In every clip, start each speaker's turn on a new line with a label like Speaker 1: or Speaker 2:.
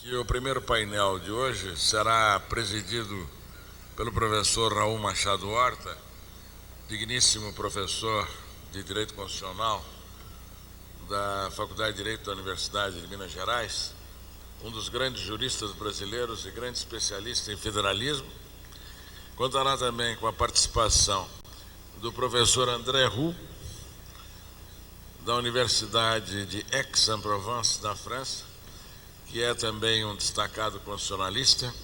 Speaker 1: que o primeiro painel de hoje será presidido pelo professor Raul Machado Horta, digníssimo professor de Direito Constitucional da Faculdade de Direito da Universidade de Minas Gerais, um dos grandes juristas brasileiros e grande especialista em federalismo. Contará também com a participação do professor André Roux, da Universidade de Aix-en-Provence, da França, que é também um destacado constitucionalista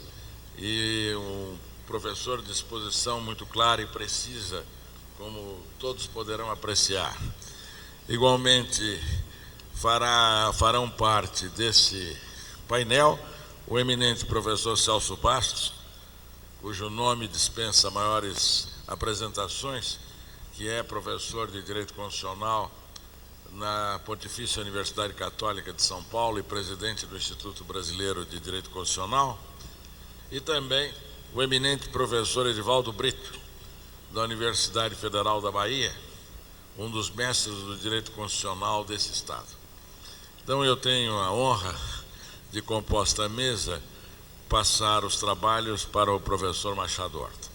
Speaker 1: e um professor de exposição muito clara e precisa, como todos poderão apreciar. Igualmente, farão parte desse painel o eminente professor Celso Bastos, cujo nome dispensa maiores apresentações, que é professor de Direito Constitucional na Pontifícia Universidade Católica de São Paulo e presidente do Instituto Brasileiro de Direito Constitucional, e também o eminente professor Edivaldo Brito, da Universidade Federal da Bahia, um dos mestres do direito constitucional desse estado. Então eu tenho a honra de, composta a mesa, passar os trabalhos para o professor Machado Horta.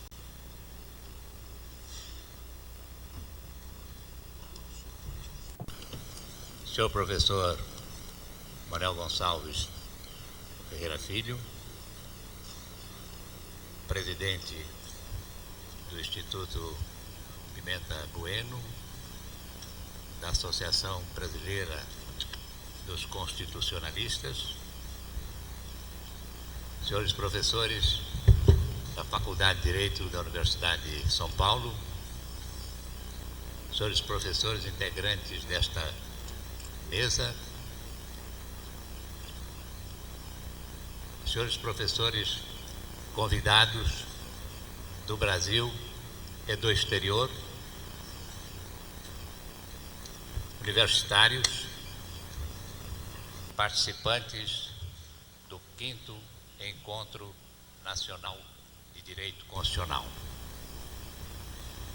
Speaker 2: Senhor professor Manuel Gonçalves Ferreira Filho, presidente do Instituto Pimenta Bueno, da Associação Brasileira dos Constitucionalistas, senhores professores da Faculdade de Direito da Universidade de São Paulo, senhores professores integrantes desta mesa, senhores professores convidados do Brasil e do exterior, universitários, participantes do 5º Encontro Nacional de Direito Constitucional.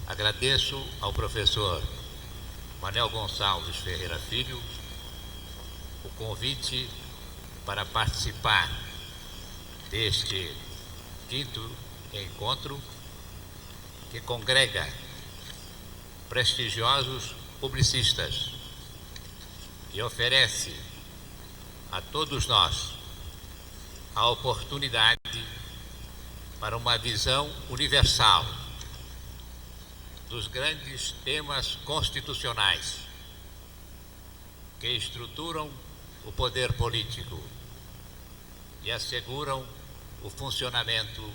Speaker 2: Agradeço ao professor Manuel Gonçalves Ferreira Filho o convite para participar deste 5º encontro que congrega prestigiosos publicistas e oferece a todos nós a oportunidade para uma visão universal dos grandes temas constitucionais que estruturam o poder político e asseguram o funcionamento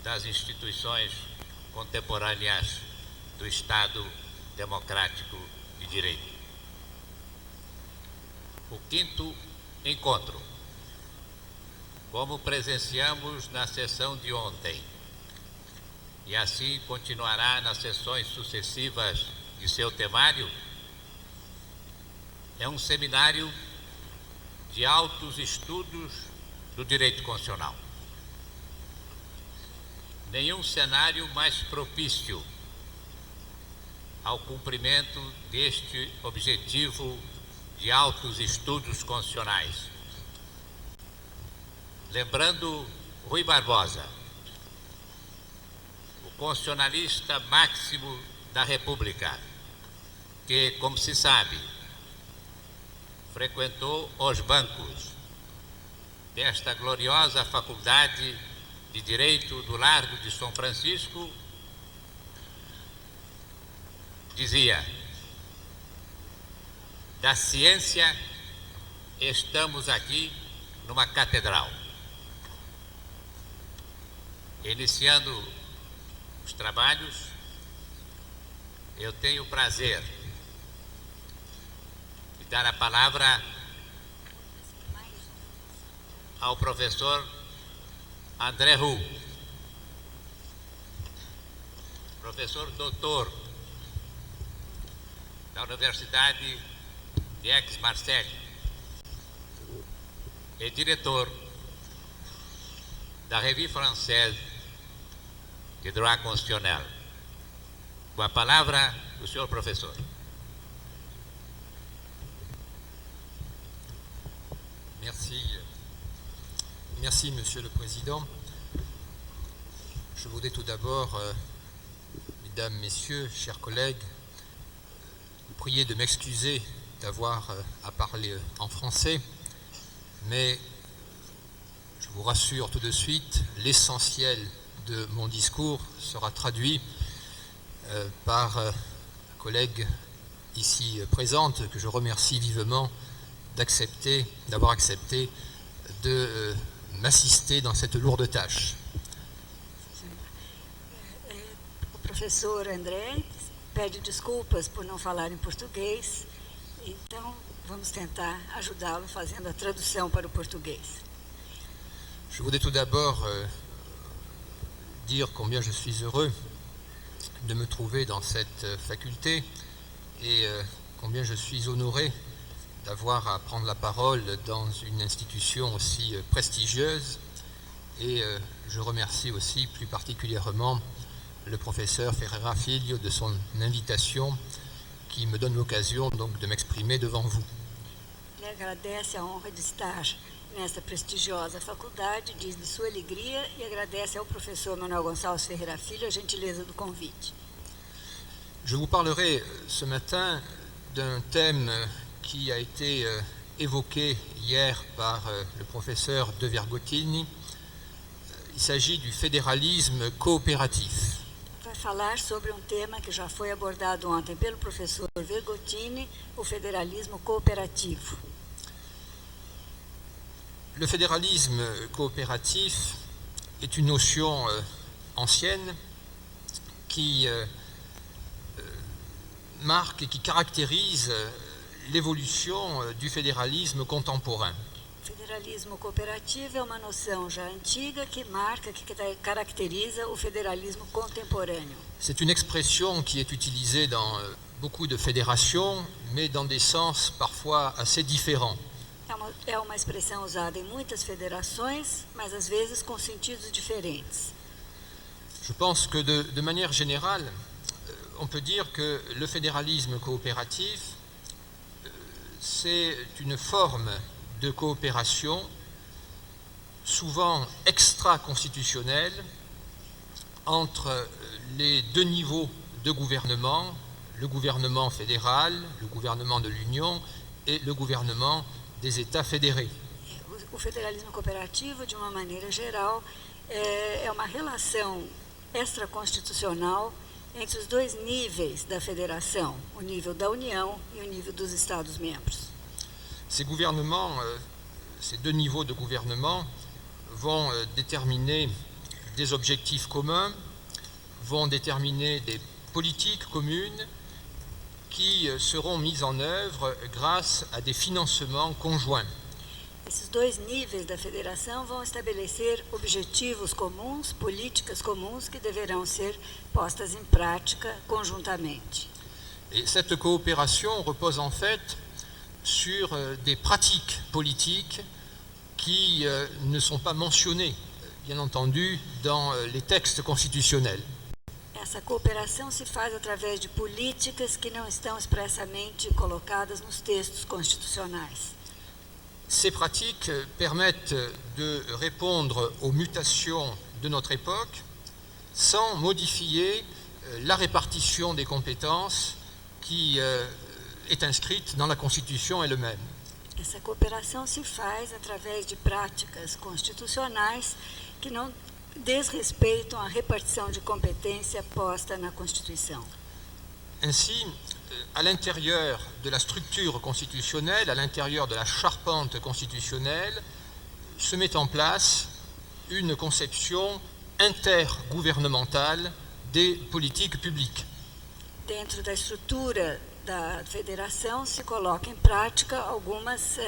Speaker 2: das instituições contemporâneas do Estado Democrático de Direito. O 5º encontro, como presenciamos na sessão de ontem, e assim continuará nas sessões sucessivas de seu temário, é um seminário de altos estudos do direito constitucional. Nenhum cenário mais propício ao cumprimento deste objetivo de altos estudos constitucionais. Lembrando Rui Barbosa, o constitucionalista máximo da República, que, como se sabe, frequentou os bancos desta gloriosa Faculdade de Direito do Largo de São Francisco, dizia: da ciência estamos aqui numa catedral. Iniciando os trabalhos, eu tenho o prazer de dar a palavra ao professor André Roux, professor doutor da Universidade de Aix-Marseille e diretor da Revue Française de Droit Constitutionnel. Com a palavra do senhor professor.
Speaker 3: Merci, Merci, Monsieur le Président. Je voudrais tout d'abord, Mesdames, Messieurs, chers collègues, vous prier de m'excuser d'avoir à parler en français, mais je vous rassure tout de suite, l'essentiel de mon discours sera traduit par la collègue ici présente, que je remercie vivement d'avoir accepté de m'assister dans cette lourde tâche.
Speaker 4: O professor André pede desculpas por não falar em português, então vamos tentar ajudá-lo fazendo a tradução para o português.
Speaker 3: Je voudrais tout d'abord dire combien je suis heureux de me trouver dans cette faculté et combien je suis honoré d'avoir à prendre la parole dans une institution aussi prestigieuse. Et je remercie aussi plus particulièrement le professeur Ferreira Filho de son invitation qui me donne l'occasion donc de m'exprimer devant vous.
Speaker 4: Ele agradece a honra de estar nesta prestigiosa faculdade, diz de sua alegria e agradece ao professor Manuel Gonçalves Ferreira Filho a gentileza do convite.
Speaker 3: Je vous parlerai ce matin d'un thème qui a été évoqué hier par le professeur De Vergotini. Il s'agit du fédéralisme coopératif.
Speaker 4: Vai falar sobre tema que já foi abordado ontem pelo professor Vergotini, o federalismo cooperativo.
Speaker 3: Le fédéralisme coopératif est une notion ancienne qui marque et qui caractérise l'évolution du fédéralisme contemporain.
Speaker 4: O federalismo cooperativo é uma noção já antiga que marca, que caracteriza o federalismo contemporâneo.
Speaker 3: C'est une expression qui est utilisée dans beaucoup de fédérations, mais dans des sens parfois assez différents.
Speaker 4: É uma expressão usada em muitas federações, mas às vezes com sentidos diferentes.
Speaker 3: Je pense que de manière générale, on peut dire que le fédéralisme coopératif, c'est une forme de coopération souvent extra-constitutionnelle entre les deux niveaux de gouvernement, le gouvernement fédéral, le gouvernement de l'Union et le gouvernement des États fédérés.
Speaker 4: O federalismo cooperativo, de uma maneira geral, é uma relação extraconstitucional entre os dois níveis da federação, o nível da União e o nível dos Estados-membros.
Speaker 3: Ces gouvernements, ces deux niveaux de gouvernement vont déterminer des objectifs communs, vont déterminer des politiques communes qui seront mises en œuvre grâce à des financements conjoints.
Speaker 4: Esses dois níveis da federação vão estabelecer objetivos comuns, políticas comuns que deverão ser postas em prática conjuntamente.
Speaker 3: Et cette coopération repose en fait sur des pratiques politiques qui ne sont pas mentionnées, bien entendu, dans les textes constitutionnels.
Speaker 4: Essa cooperação se faz através de políticas que não estão expressamente colocadas nos textos constitucionais.
Speaker 3: Ces pratiques permettent de répondre aux mutations de notre époque sans modifier la répartition des compétences qui est inscrite dans la Constitution elle-même.
Speaker 4: Essa cooperação se faz através de práticas constitucionais que não desrespeitam a repartição de competência posta na Constituição.
Speaker 3: Ainsi, à l'intérieur de la structure constitutionnelle, à l'intérieur de la charpente constitutionnelle, se met en place une conception intergouvernementale des politiques publiques.
Speaker 4: Dentro da estrutura da federação se coloca em prática algumas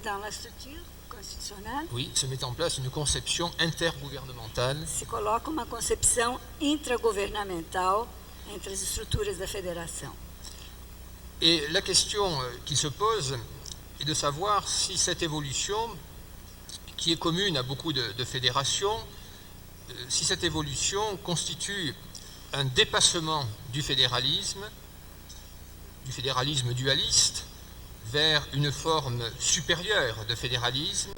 Speaker 4: dans la structure constitutionnelle.
Speaker 3: Oui, se met en place une conception intergouvernementale.
Speaker 4: Se coloca uma concepção intragovernamental entre as estruturas da federação.
Speaker 3: Et la question qui se pose est de savoir si cette évolution, qui est commune à beaucoup de fédérations, si cette évolution constitue un dépassement du fédéralisme dualiste, vers une forme supérieure de fédéralisme,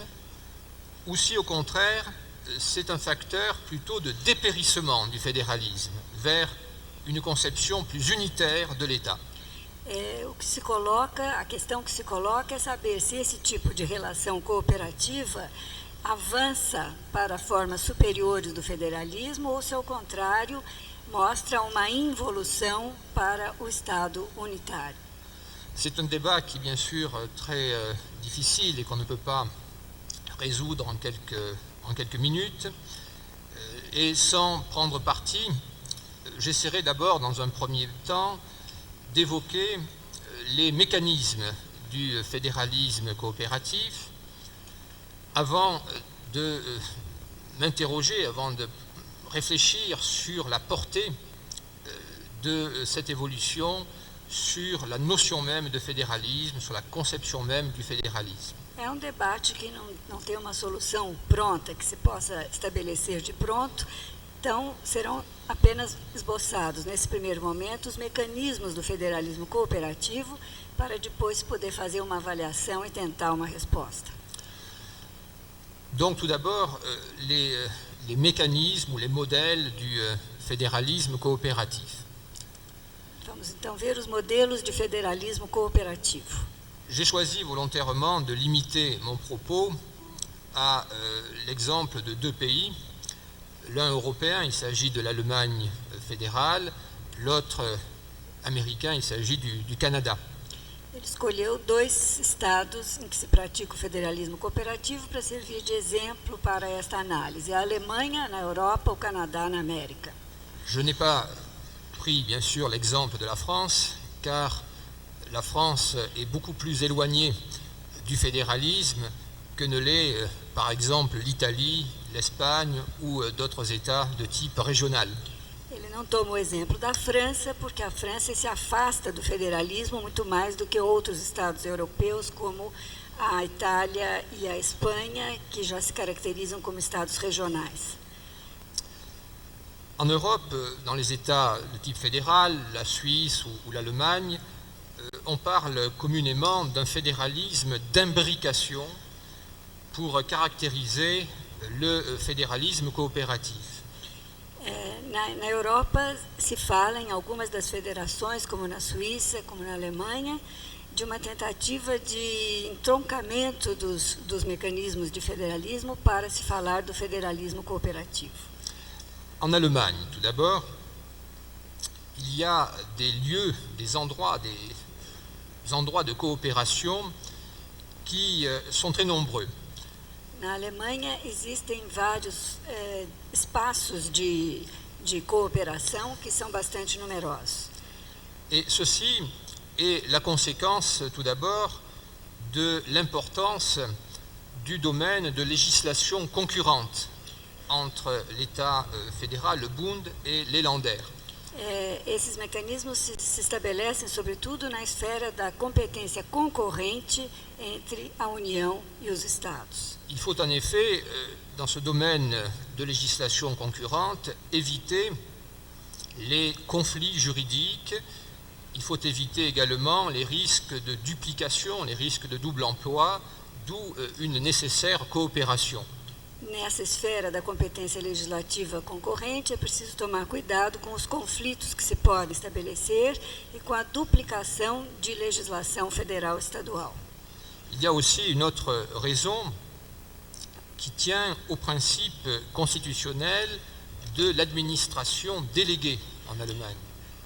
Speaker 3: ou si au contraire c'est un facteur plutôt de dépérissement du fédéralisme vers une conception plus unitaire de l'État.
Speaker 4: A questão que se coloca é saber se esse tipo de relação cooperativa avança para formas superiores do federalismo ou se, ao contrário, mostra uma involução para o Estado unitário.
Speaker 3: C'est un débat qui est bien sûr très difficile et qu'on ne peut pas résoudre en quelques minutes. Et sans prendre parti, j'essaierai d'abord, dans un premier temps, d'évoquer les mécanismes du fédéralisme coopératif avant de m'interroger, avant de réfléchir sur la portée de cette évolution, sur la notion même de fédéralisme, sur la conception même du fédéralisme.
Speaker 4: É debate que não tem uma solução pronta, que se possa estabelecer de pronto, então serão apenas esboçados, nesse primeiro momento, os mecanismos do federalismo cooperativo, para depois poder fazer uma avaliação e tentar uma resposta.
Speaker 3: Donc tout d'abord, les mécanismes ou les modèles du fédéralisme coopératif.
Speaker 4: Vamos então ver os modelos de federalismo cooperativo.
Speaker 3: J'ai choisi volontairement de limiter mon propos à l'exemple de deux pays. L'un européen, il s'agit de l'Allemagne fédérale, l'autre américain, il s'agit du Canada.
Speaker 4: Ele escolheu dois estados em que se pratica o federalismo cooperativo para servir de exemplo para esta análise: a Alemanha na Europa, o Canadá na América.
Speaker 3: Je n'ai pas pris bien sûr l'exemple de la France, car la France est beaucoup plus éloignée du fédéralisme que ne l'est par exemple l'Italie, l'Espagne ou d'autres États de type régional.
Speaker 4: Ele não toma o exemplo da França, porque a França se afasta do federalismo muito mais do que outros estados europeus, como a Itália e a Espanha, que já se caracterizam como estados regionais.
Speaker 3: En Europe, dans les États de type fédéral, la Suisse ou l'Allemagne, on parle communément d'un fédéralisme d'imbrication pour caractériser le fédéralisme coopératif.
Speaker 4: Na Europa se fala em algumas das federações, como na Suíça, como na Alemanha, de uma tentativa de entroncamento dos mecanismos de federalismo para se falar do federalismo cooperativo.
Speaker 3: En Allemagne, tout d'abord, il y a des lieux, des endroits de coopération qui sont très nombreux.
Speaker 4: Na Alemanha existem vários espaços de cooperação que são bastante numerosos.
Speaker 3: Et ceci est la conséquence, tout d'abord, de l'importance du domaine de législation concurrente entre l'État fédéral, le Bund, et les Länder.
Speaker 4: Esses mecanismos se estabelecem, sobretudo, na esfera da competência concorrente entre a União e os Estados.
Speaker 3: Il faut en effet, dans ce domaine de législation concurrente, éviter les conflits juridiques. Il faut éviter également les risques de duplication, les risques de double emploi, d'où une nécessaire coopération.
Speaker 4: Nessa esfera da competência legislativa concorrente, é preciso tomar cuidado com os conflitos que se podem estabelecer e com a duplicação de legislação federal e estadual.
Speaker 3: Il y a aussi une autre raison qui tient au principe constitutionnel de l'administration déléguée en Allemagne.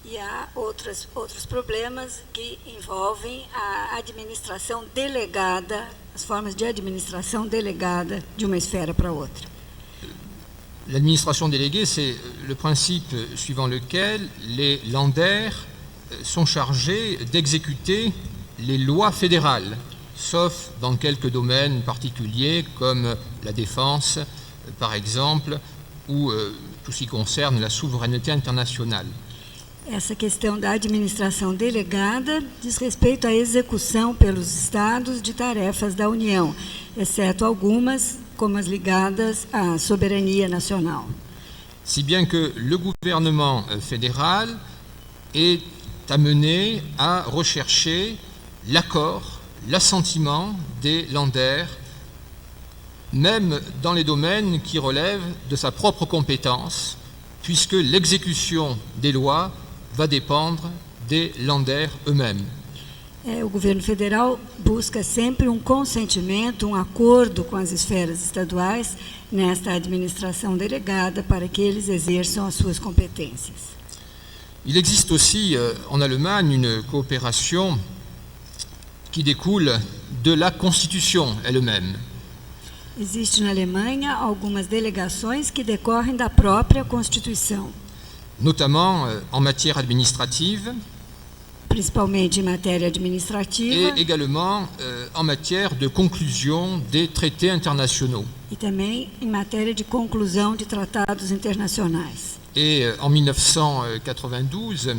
Speaker 4: E há outros problemas que envolvem a administração delegada, as formas de administração delegada de uma esfera para outra.
Speaker 3: L'administration déléguée, c'est le principe suivant lequel les Länder sont chargés d'exécuter les lois fédérales, sauf dans quelques domaines particuliers comme la défense, par exemple, ou tout ce qui concerne la souveraineté internationale.
Speaker 4: Essa questão da administração delegada diz respeito à execução pelos estados de tarefas da União, exceto algumas, como as ligadas à soberania nacional.
Speaker 3: Si bien que le gouvernement fédéral est amené à rechercher l'accord, l'assentiment des Länder, même dans les domaines qui relèvent de sa propre compétence, puisque l'exécution des lois va dépendre des Länder eux-mêmes.
Speaker 4: O governo federal busca sempre consentimento, acordo com as esferas estaduais nesta administração delegada para que eles exerçam as suas competências.
Speaker 3: Il existe aussi en Allemagne une coopération qui découle de la Constitution elle-même.
Speaker 4: Existe na Alemanha algumas delegações que decorrem da própria Constituição,
Speaker 3: Notamment en matière administrative
Speaker 4: principalmente em matéria administrativa
Speaker 3: et également en matière de conclusion des traités internationaux.
Speaker 4: e também em matéria de conclusão de tratados internacionais.
Speaker 3: Et en 1992,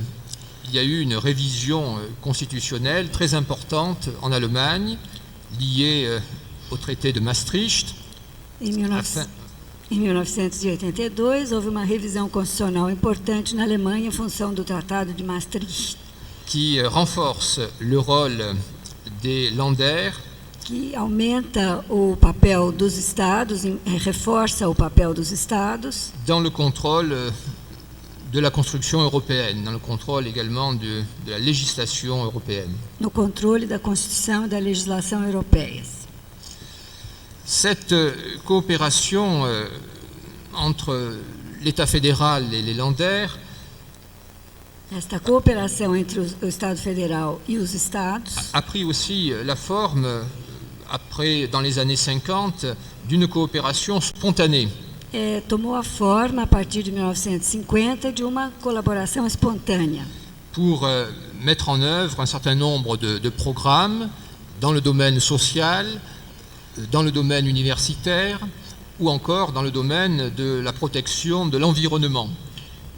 Speaker 3: il y a eu une révision constitutionnelle très importante en Allemagne, liée au traité de Maastricht.
Speaker 4: Em 1982, houve uma revisão constitucional importante na Alemanha em função do Tratado de Maastricht,
Speaker 3: Qui renforce le rôle des Länder
Speaker 4: que aumenta o papel dos estados, reforça o papel dos estados
Speaker 3: dans le contrôle de la construction européenne, dans le contrôle également de la législation européenne.
Speaker 4: no controle da Constituição e da legislação europeias.
Speaker 3: Cette coopération entre l'État fédéral et les Länder
Speaker 4: Esta cooperação entre o Estado Federal e os estados
Speaker 3: a pris aussi la forme, après, dans les années 50, d'une coopération spontanée.
Speaker 4: Tomou a forma, a partir de 1950, de uma colaboração espontânea
Speaker 3: Pour mettre en œuvre un certain nombre de programmes dans le domaine social, dans le domaine universitaire ou encore dans le domaine de la protection de l'environnement.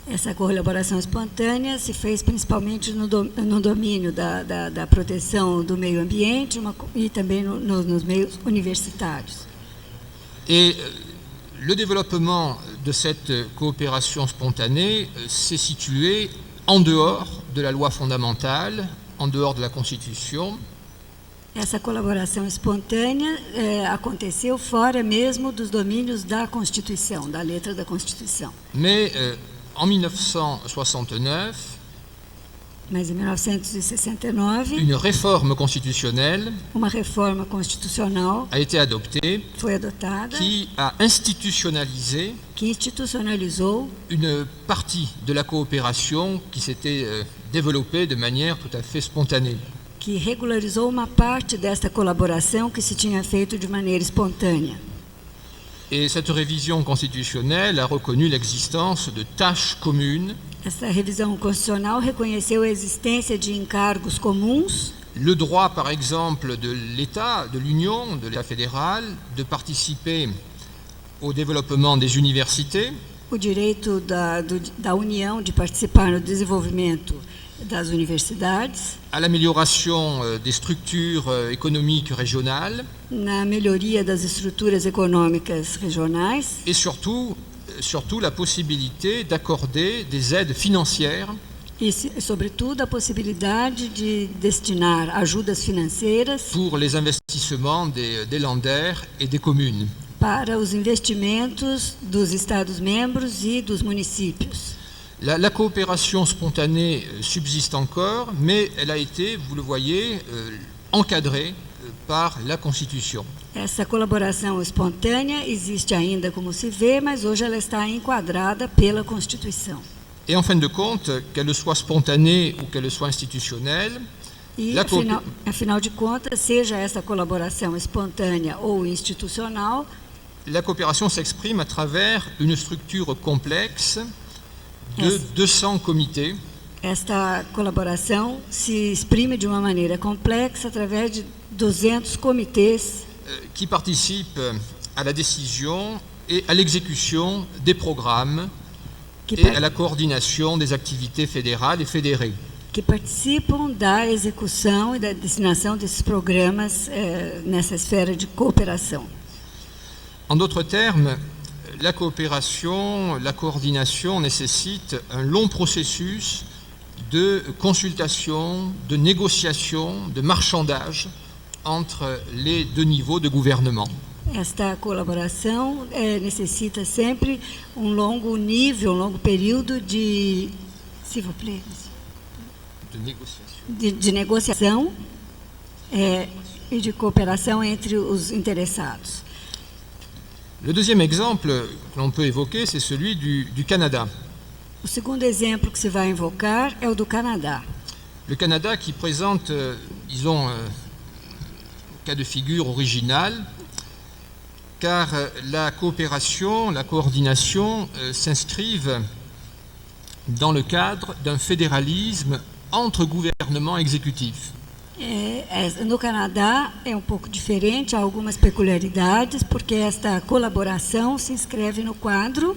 Speaker 4: Essa colaboração espontânea se fez principalmente no domínio da proteção do meio ambiente e também nos meios universitários.
Speaker 3: Et le développement de cette coopération spontanée s'est situé en dehors de la loi fondamentale, en dehors de la Constitution.
Speaker 4: Essa colaboração espontânea aconteceu fora mesmo dos domínios da Constituição, da letra da Constituição.
Speaker 3: Mais en 1969,
Speaker 4: Mas em 1969,
Speaker 3: une réforme constitutionnelle
Speaker 4: uma reforma constitucional
Speaker 3: a été adoptée
Speaker 4: foi adotada
Speaker 3: qui a institutionnalisé
Speaker 4: que institucionalizou
Speaker 3: une partie de la coopération qui s'était développée de manière tout à fait spontanée.
Speaker 4: que regularizou uma parte desta colaboração que se tinha feito de maneira espontânea.
Speaker 3: Et cette révision constitutionnelle a reconnu l'existence de tâches communes,
Speaker 4: Essa revisão constitucional reconheceu a existência de encargos comuns,
Speaker 3: le droit par exemple de l'État, de l'Union, de l'État fédéral, de participer au développement des universités,
Speaker 4: o direito da União de participar no desenvolvimento das universidades,
Speaker 3: à l'amélioration des structures économiques régionales
Speaker 4: na melhoria das estruturas econômicas regionais
Speaker 3: et surtout la possibilité d'accorder des aides financières
Speaker 4: e, sobretudo, a possibilidade de destinar ajudas financeiras
Speaker 3: pour les investissements des Länder et des communes.
Speaker 4: para os investimentos dos Estados-membros e dos municípios.
Speaker 3: La coopération spontanée subsiste encore, mais elle a été, vous le voyez, encadrée par la Constitution.
Speaker 4: Essa colaboração espontânea existe ainda, como se vê, mas hoje ela está enquadrada pela Constituição.
Speaker 3: Et en fin de compte, qu'elle soit spontanée ou qu'elle soit institutionnelle,
Speaker 4: E, afinal de contas, seja essa colaboração espontânea ou institucional,
Speaker 3: la coopération s'exprime à travers une structure complexe de 200 comités
Speaker 4: esta colaboração se exprime de uma maneira complexa através de 200 comitês
Speaker 3: qui participent à la décision et à l'exécution des programmes et à la coordination des activités fédérales et fédérées.
Speaker 4: que participam da execução e da destinação desses programas nessa esfera de cooperação.
Speaker 3: En d'autres termes, la coopération, la coordination nécessite un long processus de consultation, de négociation, de marchandage entre les deux niveaux de gouvernement.
Speaker 4: Esta colaboração necessita sempre longo nível, longo período de, s'il vous plaît, de negociação e de cooperação entre os interessados.
Speaker 3: Le deuxième exemple que l'on peut évoquer, c'est celui du Canada.
Speaker 4: O segundo exemplo que se vai invocar é o do Canadá.
Speaker 3: Le Canada qui présente, disons, un cas de figure original, car la coopération, la coordination s'inscrivent dans le cadre d'un fédéralisme entre gouvernements exécutifs.
Speaker 4: No Canadá é pouco diferente, há algumas peculiaridades, porque esta colaboração se inscreve no quadro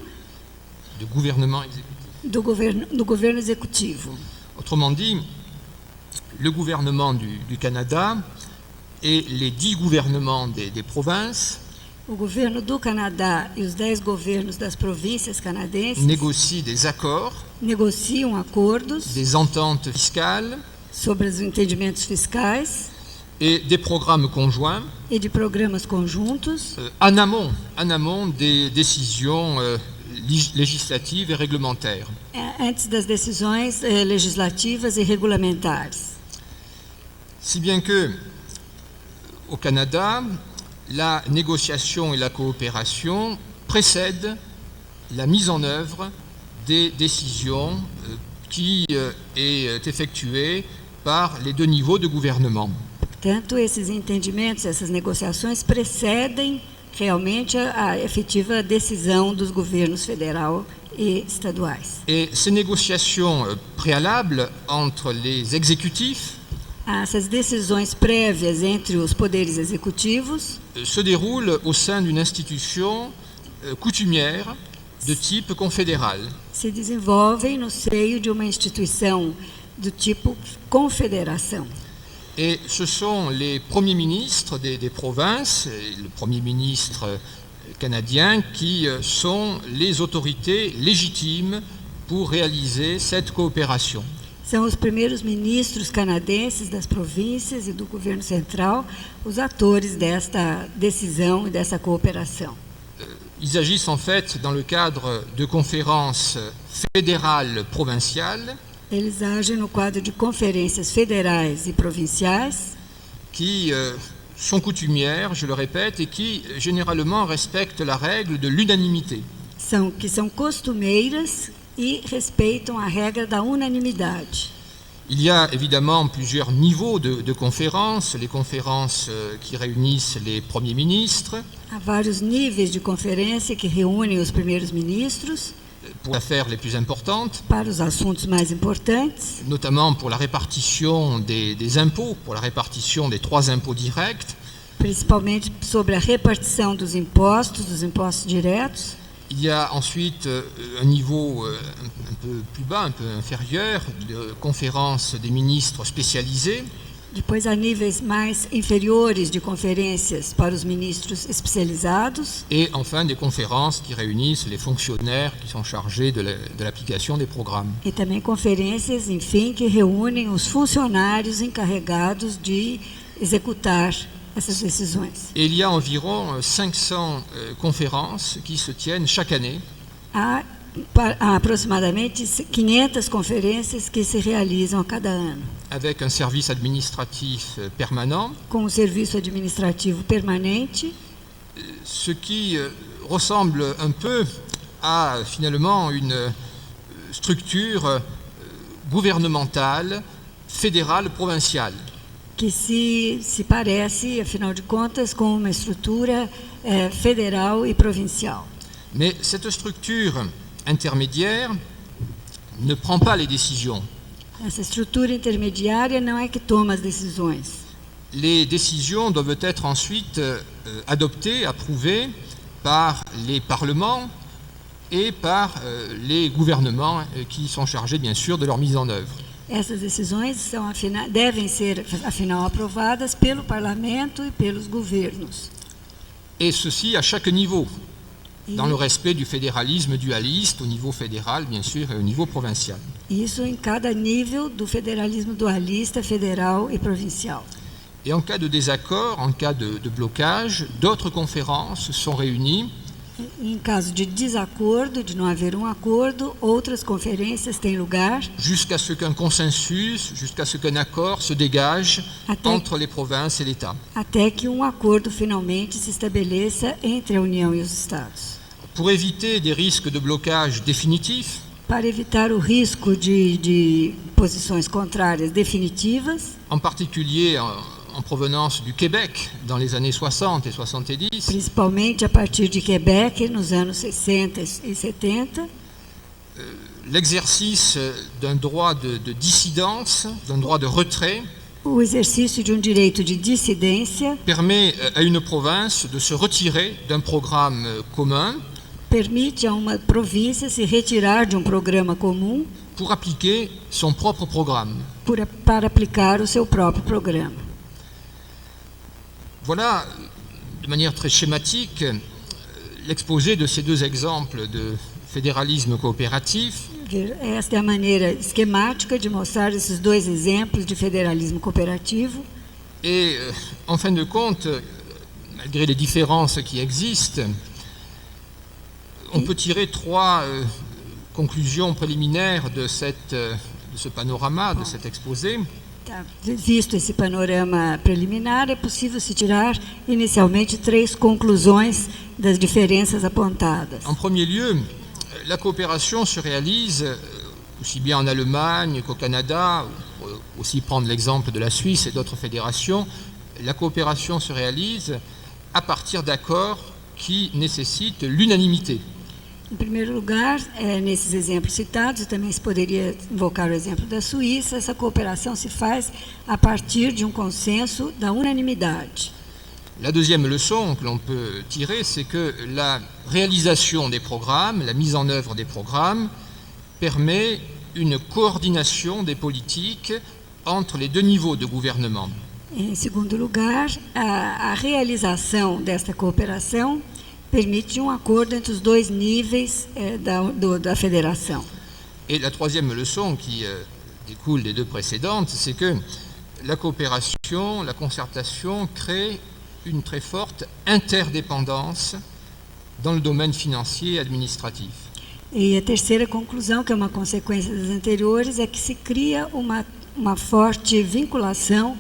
Speaker 3: de gouvernement exécutif.
Speaker 4: do governo executivo.
Speaker 3: Autrement dit, le gouvernement du Canada et les 10 gouvernements des provinces
Speaker 4: O governo do Canadá e os 10 governos das províncias canadenses
Speaker 3: négocient des accords,
Speaker 4: negociam acordos
Speaker 3: des ententes fiscales
Speaker 4: sobre os entendimentos fiscais
Speaker 3: et des programmes conjoints
Speaker 4: e de programas conjuntos
Speaker 3: en amont des décisions législatives et réglementaires.
Speaker 4: Antes das decisões legislativas e regulamentares.
Speaker 3: Si bien que, au Canada, la négociation et la coopération précèdent la mise en œuvre des décisions qui est effectuée par les deux niveaux de gouvernement.
Speaker 4: Portanto, esses entendimentos, essas negociações precedem realmente a efetiva decisão dos governos federal e estaduais.
Speaker 3: Et ces négociations préalables entre les exécutifs
Speaker 4: Essas decisões prévias entre os poderes executivos
Speaker 3: se déroulent au sein d'une institution coutumière de type confédéral.
Speaker 4: se desenvolvem no seio de uma instituição do tipo confederação.
Speaker 3: Et ce sont les premiers ministres des provinces, et le premier ministre canadien, qui sont les autorités légitimes pour réaliser cette coopération.
Speaker 4: São os primeiros ministros canadenses das províncias e do governo central os atores desta decisão e dessa cooperação.
Speaker 3: Ils agissent en fait dans le cadre de conférences fédérales provinciales
Speaker 4: Eles agem no quadro de conferências federais e provinciais
Speaker 3: qui sont coutumières, je le répète, et qui généralement respectent la règle de l'unanimité.
Speaker 4: que são costumeiras e respeitam a regra da unanimidade.
Speaker 3: Il y a évidemment plusieurs niveaux de conférences, les conférences qui réunissent les premiers ministres,
Speaker 4: Há vários níveis de conferência que reúnem os primeiros ministros
Speaker 3: pour les affaires les plus importantes,
Speaker 4: para os assuntos mais importantes,
Speaker 3: notamment pour la répartition des impôts, pour la répartition des 3 impôts directs.
Speaker 4: principalmente sobre a repartição dos impostos diretos.
Speaker 3: Il y a ensuite un niveau un peu plus bas, un peu inférieur, de conférences des ministres spécialisés.
Speaker 4: Depois há níveis mais inferiores de conferências para os ministros especializados.
Speaker 3: Et enfin des conférences qui réunissent les fonctionnaires qui sont chargés de l'application des programmes.
Speaker 4: E também conferências, enfim, que reúnem os funcionários encarregados de executar essas decisões.
Speaker 3: Et il y a environ 500 conférences qui se tiennent chaque année.
Speaker 4: Há aproximadamente 500 conferências que se realizam a cada ano,
Speaker 3: avec un service administratif permanent,
Speaker 4: com um serviço administrativo permanente,
Speaker 3: ce qui ressemble un peu à finalement une structure gouvernementale fédérale provinciale.
Speaker 4: que se parece, afinal de contas, com uma estrutura federal e provincial.
Speaker 3: Mais cette structure intermédiaire ne prend pas les décisions.
Speaker 4: Essa estrutura intermediária não é que toma as decisões.
Speaker 3: Les décisions doivent être ensuite adoptées, approuvées par les parlements et par les gouvernements qui sont chargés bien sûr de leur mise en œuvre.
Speaker 4: Essas decisões devem ser, afinal, aprovadas pelo parlamento e pelos governos.
Speaker 3: Et ceci à chaque niveau, dans le respect du fédéralisme dualiste au niveau fédéral, bien sûr, et au niveau provincial.
Speaker 4: Isso em cada nível do federalismo dualista, federal e provincial.
Speaker 3: Et en cas de désaccord, en cas de blocage, d'autres conférences sont réunies.
Speaker 4: Em caso de desacordo, de não haver um acordo, outras conferências têm lugar
Speaker 3: Jusqu'à ce qu'un consensus, jusqu'à ce qu'un accord se dégage
Speaker 4: Até-
Speaker 3: entre les provinces et l'État.
Speaker 4: até que um acordo finalmente se estabeleça entre a União e os Estados.
Speaker 3: Pour éviter des risques de blocage définitifs,
Speaker 4: Para evitar o risco de posições contrárias definitivas,
Speaker 3: en particulier en provenance du Québec dans les années 60 et 70,
Speaker 4: principalmente a partir de Quebec nos anos 60 e 70,
Speaker 3: l'exercice d'un droit de dissidence, d'un droit de retrait,
Speaker 4: o exercício de um direito de dissidência
Speaker 3: permet à une province de se retirer d'un programme commun
Speaker 4: permite a uma província se retirar de um programa comum
Speaker 3: pour appliquer son propre programme.
Speaker 4: para aplicar o seu próprio programa.
Speaker 3: Voilà, de manière très schématique, l'exposé de ces deux exemples de fédéralisme coopératif.
Speaker 4: Esta é a maneira esquemática de mostrar esses dois exemplos de federalismo cooperativo.
Speaker 3: Et en fin de compte, malgré les différences qui existent, on peut tirer trois conclusions préliminaires de ce panorama, de cet exposé.
Speaker 4: Tá, visto esse panorama preliminar, é possível se tirar inicialmente 3 conclusões das diferenças apontadas.
Speaker 3: En premier lieu, la coopération se réalise aussi bien en Allemagne qu'au Canada, pour aussi prendre l'exemple de la Suisse et d'autres fédérations. La coopération se réalise à partir d'accords qui nécessitent l'unanimité.
Speaker 4: Em primeiro lugar, nesses exemplos citados, também se poderia invocar o exemplo da Suíça, essa cooperação se faz a partir de um consenso da unanimidade.
Speaker 3: La deuxième leçon que l'on peut tirer, c'est que la réalisation des programmes, la mise en œuvre des programmes, permet une coordination des politiques entre les deux niveaux de gouvernement.
Speaker 4: Em segundo lugar, a realização desta cooperação permite um acordo entre os dois níveis da federação.
Speaker 3: Et la troisième leçon qui découle des deux précédentes, c'est que la coopération, la concertation crée une très forte interdépendance dans le domaine financier et administratif.
Speaker 4: E a terceira conclusão, que é uma consequência das anteriores, é que se cria uma forte vinculação,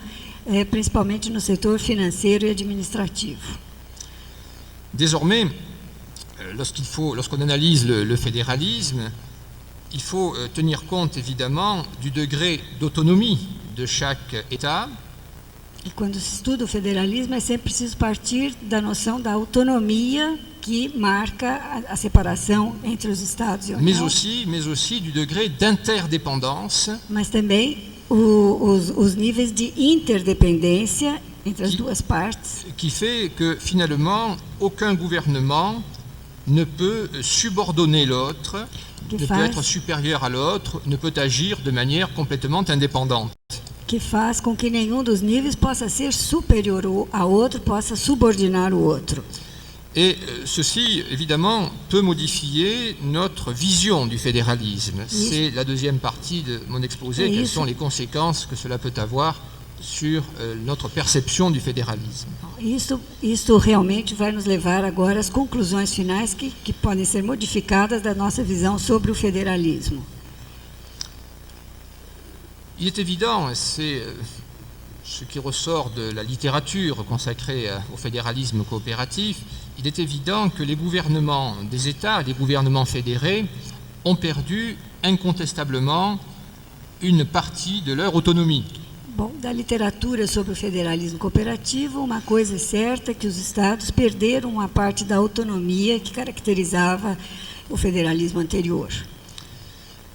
Speaker 4: principalmente no setor financeiro e administrativo.
Speaker 3: Désormais, lorsqu'on analyse le fédéralisme, il faut tenir compte évidemment du degré d'autonomie de chaque État.
Speaker 4: E quando se estuda o federalismo, é sempre preciso partir da noção da autonomia que marca a separação entre os Estados e a União,
Speaker 3: Mais aussi du degré d'interdépendance
Speaker 4: mas também os níveis de interdependência entre as duas partes,
Speaker 3: qui fait que finalement aucun gouvernement ne peut subordonner l'autre, ne peut être supérieur à l'autre, ne peut agir de manière complètement indépendante.
Speaker 4: que faz com que nenhum dos níveis possa ser superior a outro, possa subordinar o outro.
Speaker 3: Et ceci, évidemment, peut modifier notre vision du fédéralisme. C'est la deuxième partie de mon exposé. Quelles sont les conséquences que cela peut avoir sur notre perception du fédéralisme?
Speaker 4: Isso realmente vai nos levar agora às conclusões finais que podem ser modificadas da nossa visão sobre o federalismo.
Speaker 3: Il est évident, c'est ce qui ressort de la littérature consacrée au fédéralisme coopératif, il est évident que les gouvernements des États, les gouvernements fédérés, ont perdu incontestablement une partie de leur autonomie.
Speaker 4: Bom, da literatura sobre o federalismo cooperativo, uma coisa é certa, que os Estados perderam uma parte da autonomia que caracterizava o federalismo anterior.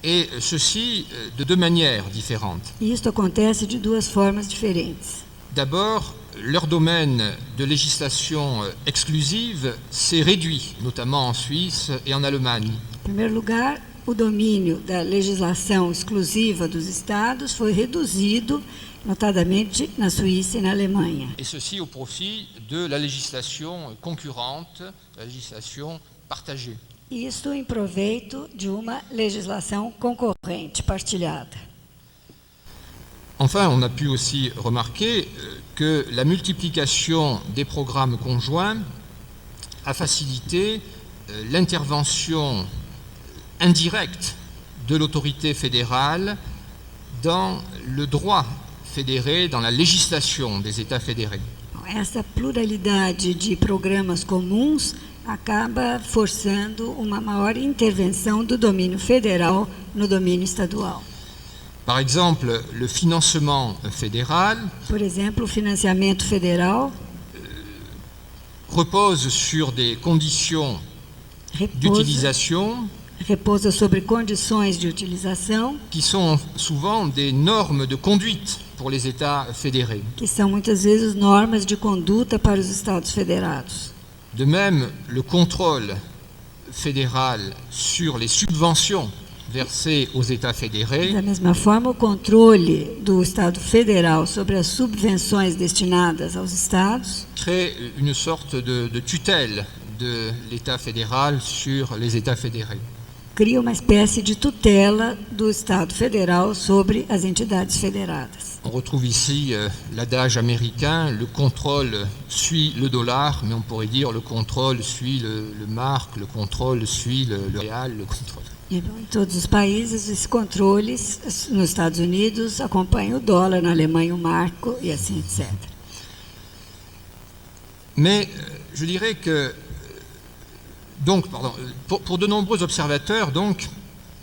Speaker 3: Et ceci de deux manières différentes.
Speaker 4: E isto acontece de duas formas diferentes.
Speaker 3: D'abord, leur domaine de législation exclusive s'est réduit, notamment en Suisse et en Allemagne.
Speaker 4: Em primeiro lugar, o domínio da legislação exclusiva dos Estados foi reduzido, notadamente na Suíça e na Alemanha.
Speaker 3: Et ceci au profit de la législation concurrente, la législation partagée.
Speaker 4: Isto em proveito de uma legislação concorrente, partilhada.
Speaker 3: Enfin, on a pu aussi remarquer que la multiplication des programmes conjoints a facilité l'intervention indirecte de l'autorité fédérale dans le droit fédéré, dans la législation des États fédérés.
Speaker 4: Essa pluralidade de programas comuns acaba forçando uma maior intervenção do domínio federal no domínio estadual.
Speaker 3: Par exemple, le financement fédéral
Speaker 4: Por exemplo, o financiamento federal
Speaker 3: repose sur des conditions d'utilisation
Speaker 4: repousa sobre condições de utilização
Speaker 3: qui sont souvent des normes de conduite pour les États fédérés.
Speaker 4: que são muitas vezes normas de conduta para os Estados federados.
Speaker 3: De même, le contrôle fédéral sur les subventions versées aux États fédérés
Speaker 4: Da mesma forma, o controle do Estado federal sobre as subvenções destinadas aos estados
Speaker 3: crée une sorte de tutelle de l'État fédéral sur les États fédérés.
Speaker 4: cria uma espécie de tutela do Estado federal sobre as entidades federadas.
Speaker 3: On retrouve ici l'adage américain, le contrôle suit le dollar, mais on pourrait dire le contrôle suit le mark, le contrôle suit le réal, le contrôle.
Speaker 4: E, em todos os países, esse controle, nos Estados Unidos, acompanha o dólar, na Alemanha o marco e assim, etc.
Speaker 3: Mais je dirais que, donc, pardon, pour de nombreux observateurs, donc,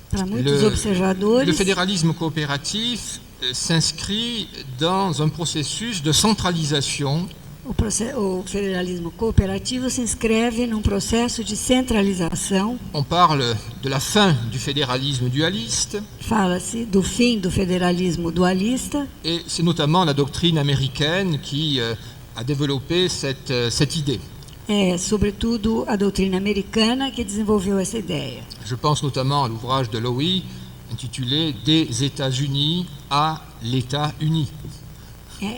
Speaker 4: Para muitos observadores,
Speaker 3: le fédéralisme coopératif s'inscrit dans un processus de centralisation
Speaker 4: o federalismo cooperativo se inscreve num processo de centralização.
Speaker 3: On parle de la fin du fédéralisme dualiste,
Speaker 4: Fala-se do fim do federalismo dualista,
Speaker 3: et c'est notamment la doctrine américaine qui a développé cette idée.
Speaker 4: é sobretudo a doutrina americana que desenvolveu essa ideia.
Speaker 3: Je pense notamment à l'ouvrage de Lowy intitulé « Des États-Unis à l'État uni ».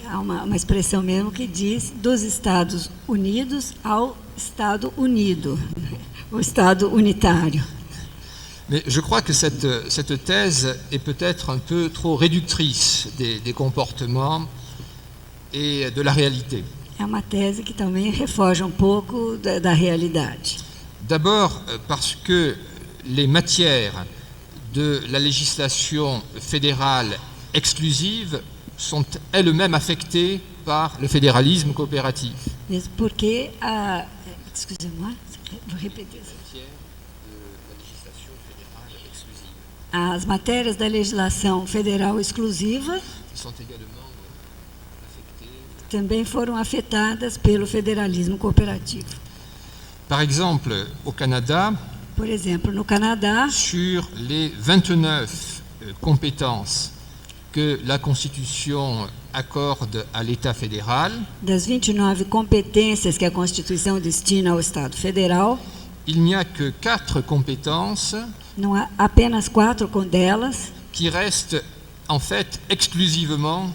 Speaker 4: Há uma expressão mesmo que diz dos Estados Unidos ao Estado Unido, o Estado unitário.
Speaker 3: Mais je crois que cette thèse est peut-être un peu trop réductrice des comportements et de la réalité.
Speaker 4: É uma tese que também refoge um pouco da realidade.
Speaker 3: D'abord parce que les matières de la législation fédérale exclusive sont elles-mêmes affectées par le fédéralisme coopératif.
Speaker 4: Mesmo porque excusez-moi, vou repetir. As matérias da legislação federal exclusiva também foram afetadas pelo federalismo cooperativo.
Speaker 3: Par exemple, au Canada,
Speaker 4: Por exemplo, no Canadá,
Speaker 3: sur les 29 compétences que la Constitution accorde à l'État fédéral,
Speaker 4: das 29 competências que a Constituição destina ao Estado Federal,
Speaker 3: il n'y a que 4 compétences
Speaker 4: não há apenas 4 delas
Speaker 3: qui restent en fait exclusivement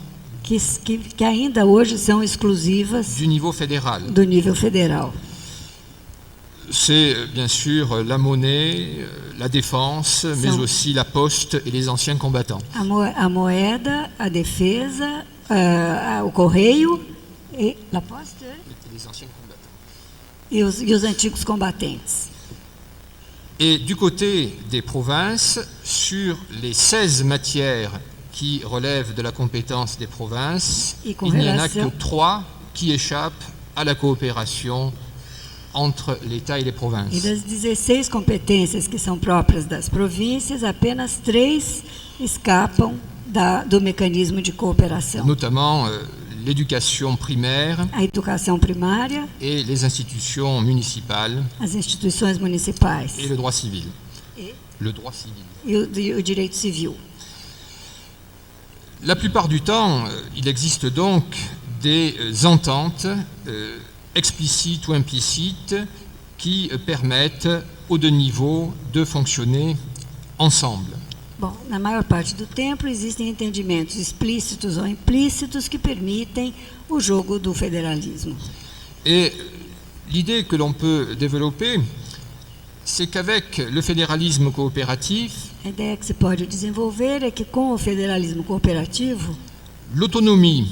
Speaker 4: que ainda hoje são exclusivas
Speaker 3: du niveau fédéral.
Speaker 4: do nível federal.
Speaker 3: C'est bien sûr la monnaie, la défense, mais aussi la poste et les anciens combattants.
Speaker 4: A moeda, a defesa, o correio e a poste e os antigos combatentes.
Speaker 3: Et du côté des provinces, sur les 16 matières qui relèvent de la compétence des provinces, il n'y en a que 3 qui échappent à la coopération entre l'État et les provinces.
Speaker 4: E das 16 competências que são próprias das províncias, apenas 3 escapam do mecanismo de cooperação.
Speaker 3: Notamment l'éducation primaire
Speaker 4: A educação primária,
Speaker 3: et les institutions municipales
Speaker 4: as instituições municipais
Speaker 3: et le droit civil.
Speaker 4: E?
Speaker 3: Le droit civil.
Speaker 4: e o direito civil.
Speaker 3: La plupart du temps, il existe donc des ententes explicites ou implicites qui permettent aux deux niveaux de fonctionner ensemble.
Speaker 4: Bom, na maior parte do tempo existem entendimentos explícitos ou implícitos que permitem o jogo do federalismo.
Speaker 3: Et l'idée que l'on peut développer, c'est qu'avec le fédéralisme coopératif,
Speaker 4: A ideia que se pode desenvolver é que com o federalismo cooperativo,
Speaker 3: L'autonomie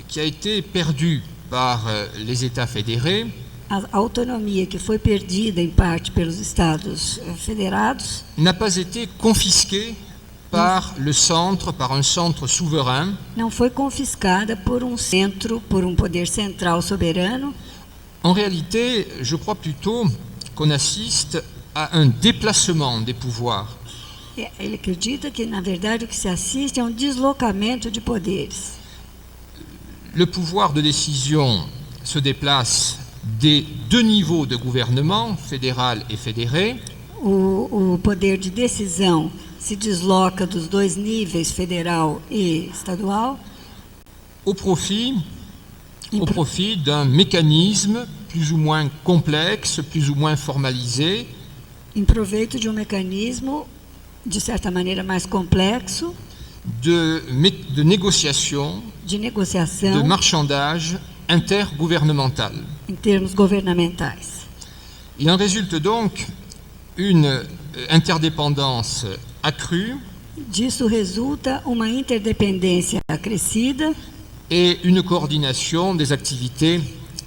Speaker 3: qui a été perdue par les États fédérés
Speaker 4: A autonomia que foi perdida em parte pelos Estados federados
Speaker 3: n'a pas été confisquée par le centre, par un centre souverain,
Speaker 4: não foi confiscada por um centro, por um poder central soberano.
Speaker 3: En réalité, je crois plutôt qu'on assiste à un déplacement des pouvoirs.
Speaker 4: Ele acredita que, na verdade, o que se assiste é um deslocamento de poderes.
Speaker 3: Le pouvoir de décision se déplace des deux niveaux de gouvernement, fédéral et fédéré,
Speaker 4: O poder de decisão se desloca dos dois níveis, federal e estadual,
Speaker 3: au profit d'un mécanisme plus ou moins complexe, plus ou moins formalisé,
Speaker 4: em proveito de um mecanismo, de certa maneira, mais complexo,
Speaker 3: de négociation,
Speaker 4: de
Speaker 3: de
Speaker 4: negociação
Speaker 3: marchandage intergouvernemental.
Speaker 4: em termos governamentais.
Speaker 3: Il en résulte donc une interdépendance accrue
Speaker 4: Disso resulta uma interdependência acrescida
Speaker 3: et une coordination des activités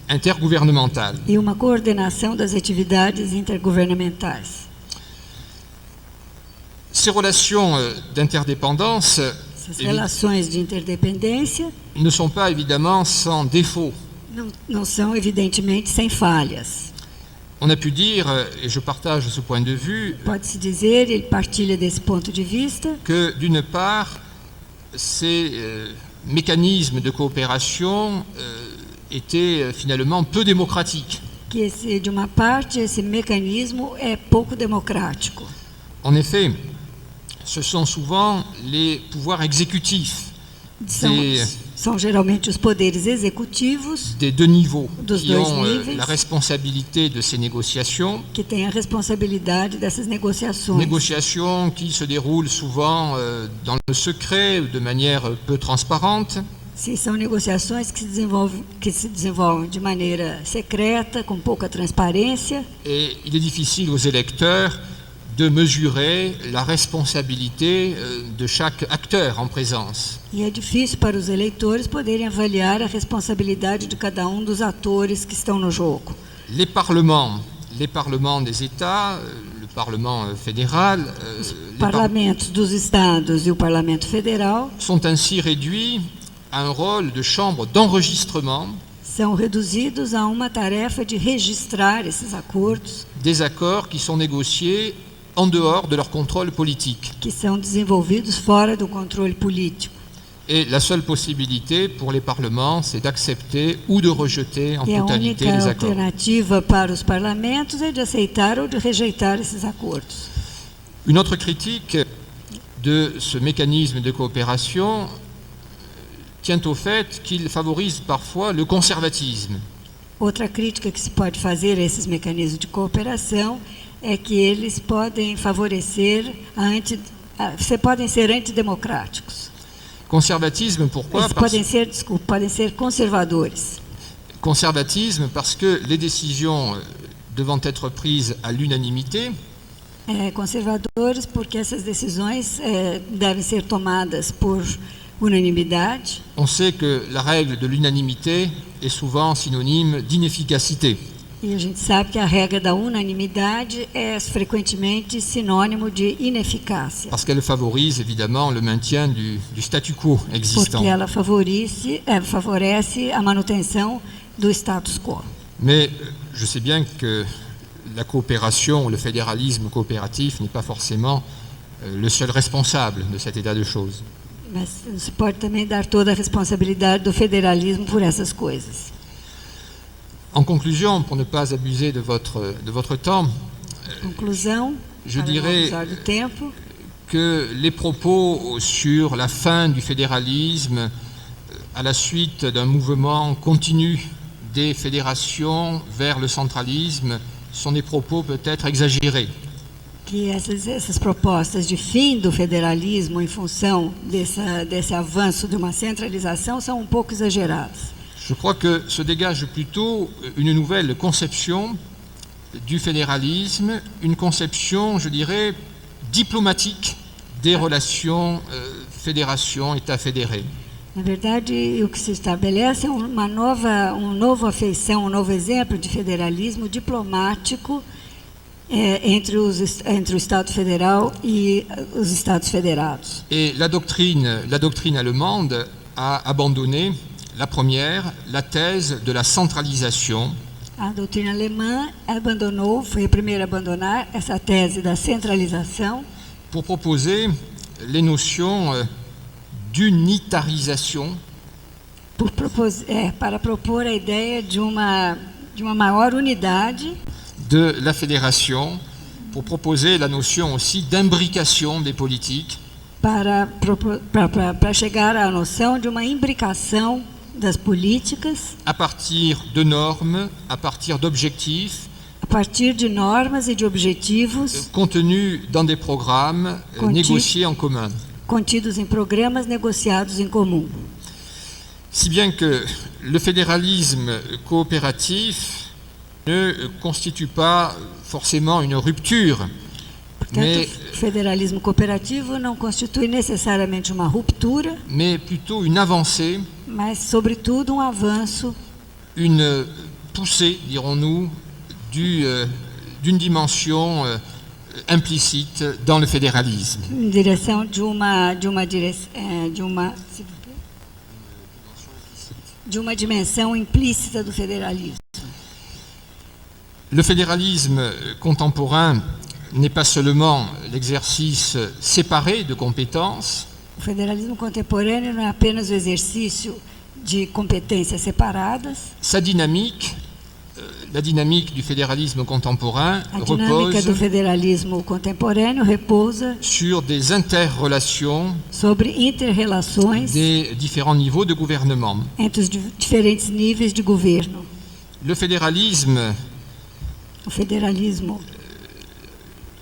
Speaker 3: intergouvernementales.
Speaker 4: e uma coordenação das atividades intergovernamentais.
Speaker 3: Ces relations d'interdépendance
Speaker 4: Essas relações de interdependência
Speaker 3: ne sont pas évidemment sans défaut.
Speaker 4: não são, evidentemente, sem falhas.
Speaker 3: On a pu dire, et je partage ce point de vue,
Speaker 4: Pode-se dizer, ele partilha desse ponto de vista,
Speaker 3: que d'une part, ces mécanismes de coopération étaient finalement peu démocratiques.
Speaker 4: que de uma parte, esse mecanismo é pouco democrático.
Speaker 3: En effet, ce sont souvent les pouvoirs exécutifs
Speaker 4: São geralmente os poderes executivos
Speaker 3: des deux niveaux
Speaker 4: Dos
Speaker 3: qui
Speaker 4: dois
Speaker 3: ont
Speaker 4: níveis.
Speaker 3: la responsabilité de ces négociations.
Speaker 4: que têm a responsabilidade dessas negociações.
Speaker 3: Négociations qui se déroulent souvent dans le secret ou de manière peu transparente.
Speaker 4: São negociações que se desenvolvem de maneira secreta, com pouca transparência,
Speaker 3: Et il est difficile aux électeurs de mesurer la responsabilité de chaque acteur en présence.
Speaker 4: e é difícil para os eleitores poderem avaliar a responsabilidade de cada um dos atores que estão no jogo.
Speaker 3: Les parlements des États, le Parlement fédéral,
Speaker 4: Parlamentos dos estados e o Parlamento Federal
Speaker 3: sont ainsi réduits à un rôle de chambre d'enregistrement
Speaker 4: são reduzidos a uma tarefa de registrar esses acordos
Speaker 3: des accords qui sont négociés en dehors de leur contrôle politique.
Speaker 4: que são desenvolvidos fora do controle político.
Speaker 3: Et la seule possibilité pour les parlements, c'est d'accepter ou de rejeter en
Speaker 4: E a
Speaker 3: totalité
Speaker 4: única
Speaker 3: les accords.
Speaker 4: alternativa para os parlamentos é de aceitar ou de rejeitar esses acordos.
Speaker 3: Une autre critique de ce mécanisme de coopération tient au fait qu'il favorise parfois le conservatisme.
Speaker 4: Outra crítica que se pode fazer a esses mecanismos de cooperação é que eles podem favorecer podem ser antidemocráticos.
Speaker 3: Conservatisme, pourquoi?
Speaker 4: Eles podem ser conservadores.
Speaker 3: Conservatisme parce que les décisions devant être prises à l'unanimité,
Speaker 4: Conservadores porque essas decisões devem ser tomadas por unanimidade.
Speaker 3: on sait que la règle de l'unanimité est souvent synonyme d'inefficacité.
Speaker 4: E a gente sabe que a regra da unanimidade é frequentemente sinônimo de ineficácia,
Speaker 3: Parce qu'elle favorise évidemment le maintien du statu quo existant.
Speaker 4: porque ela favorece a manutenção do status quo.
Speaker 3: Mais je sais bien que la coopération, le fédéralisme coopératif n'est pas forcément le seul responsable de cet état de choses.
Speaker 4: Mas não se pode também dar toda a responsabilidade do federalismo por essas coisas.
Speaker 3: En conclusion, pour ne pas abuser de votre temps,
Speaker 4: Conclusão,
Speaker 3: je
Speaker 4: para não
Speaker 3: dirais
Speaker 4: abusar do tempo,
Speaker 3: que les propos sur la fin du fédéralisme à la suite d'un mouvement continu des fédérations vers le centralisme sont des propos peut-être exagérés.
Speaker 4: que essas propostas de fim do federalismo em função desse avanço de uma centralização são um pouco exageradas.
Speaker 3: Je crois que se dégage plutôt une nouvelle conception du fédéralisme, une conception, je dirais, diplomatique des relations fédération-État fédéré.
Speaker 4: Na verdade, o que se estabelece é um novo afeição, um novo exemplo de federalismo diplomático entre o Estado federal e os Estados federados.
Speaker 3: Et la doctrine allemande a abandonné la première, la thèse de la centralisation.
Speaker 4: A doutrina alemã foi a primeira a abandonar essa tese da centralização
Speaker 3: pour proposer les notions d'unitarisation
Speaker 4: para propor a ideia de uma maior unidade
Speaker 3: de la fédération, pour proposer la notion aussi d'imbrication des politiques,
Speaker 4: para chegar à noção de uma imbricação das políticas
Speaker 3: à partir de normes, à partir d'objectifs,
Speaker 4: a partir de normas e de objetivos
Speaker 3: contenus dans des programmes négociés en commun.
Speaker 4: Contidos em programas negociados em comum.
Speaker 3: Si bien que le fédéralisme coopératif ne constitue pas forcément une rupture,
Speaker 4: Portanto, o federalismo cooperativo não constitui necessariamente uma ruptura,
Speaker 3: mais plutôt une avancée,
Speaker 4: mas, sobretudo, um avanço,
Speaker 3: une poussée, dirons-nous, d'une dimension implicite dans le fédéralisme.
Speaker 4: em direção de uma dimensão implícita do federalismo.
Speaker 3: Le fédéralisme contemporain n'est pas seulement l'exercice séparé de compétences,
Speaker 4: O federalismo contemporâneo não é apenas o exercício de competências separadas.
Speaker 3: sa dynamique, la dynamique du fédéralisme contemporain
Speaker 4: A dinâmica do
Speaker 3: repose
Speaker 4: federalismo contemporâneo repousa
Speaker 3: sur des interrelations
Speaker 4: sobre inter-relações
Speaker 3: des différents niveaux de gouvernement.
Speaker 4: entre os diferentes níveis de governo.
Speaker 3: Le fédéralisme
Speaker 4: O federalismo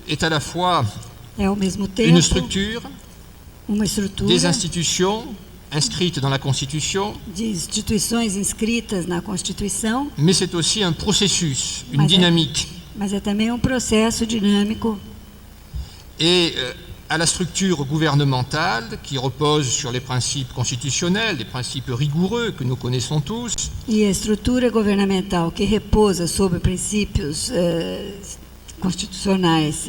Speaker 3: est à la fois
Speaker 4: é, ao mesmo
Speaker 3: une
Speaker 4: tempo,
Speaker 3: structure,
Speaker 4: uma estrutura
Speaker 3: des institutions inscrites dans la Constitution,
Speaker 4: de instituições inscritas na Constituição,
Speaker 3: mais c'est aussi un processus, une
Speaker 4: Mas
Speaker 3: dynamique.
Speaker 4: mas é também um processo dinâmico
Speaker 3: Et à la structure gouvernementale qui repose sur les principes constitutionnels, les principes rigoureux que nous connaissons tous,
Speaker 4: e a estrutura governamental que repousa sobre princípios constitucionais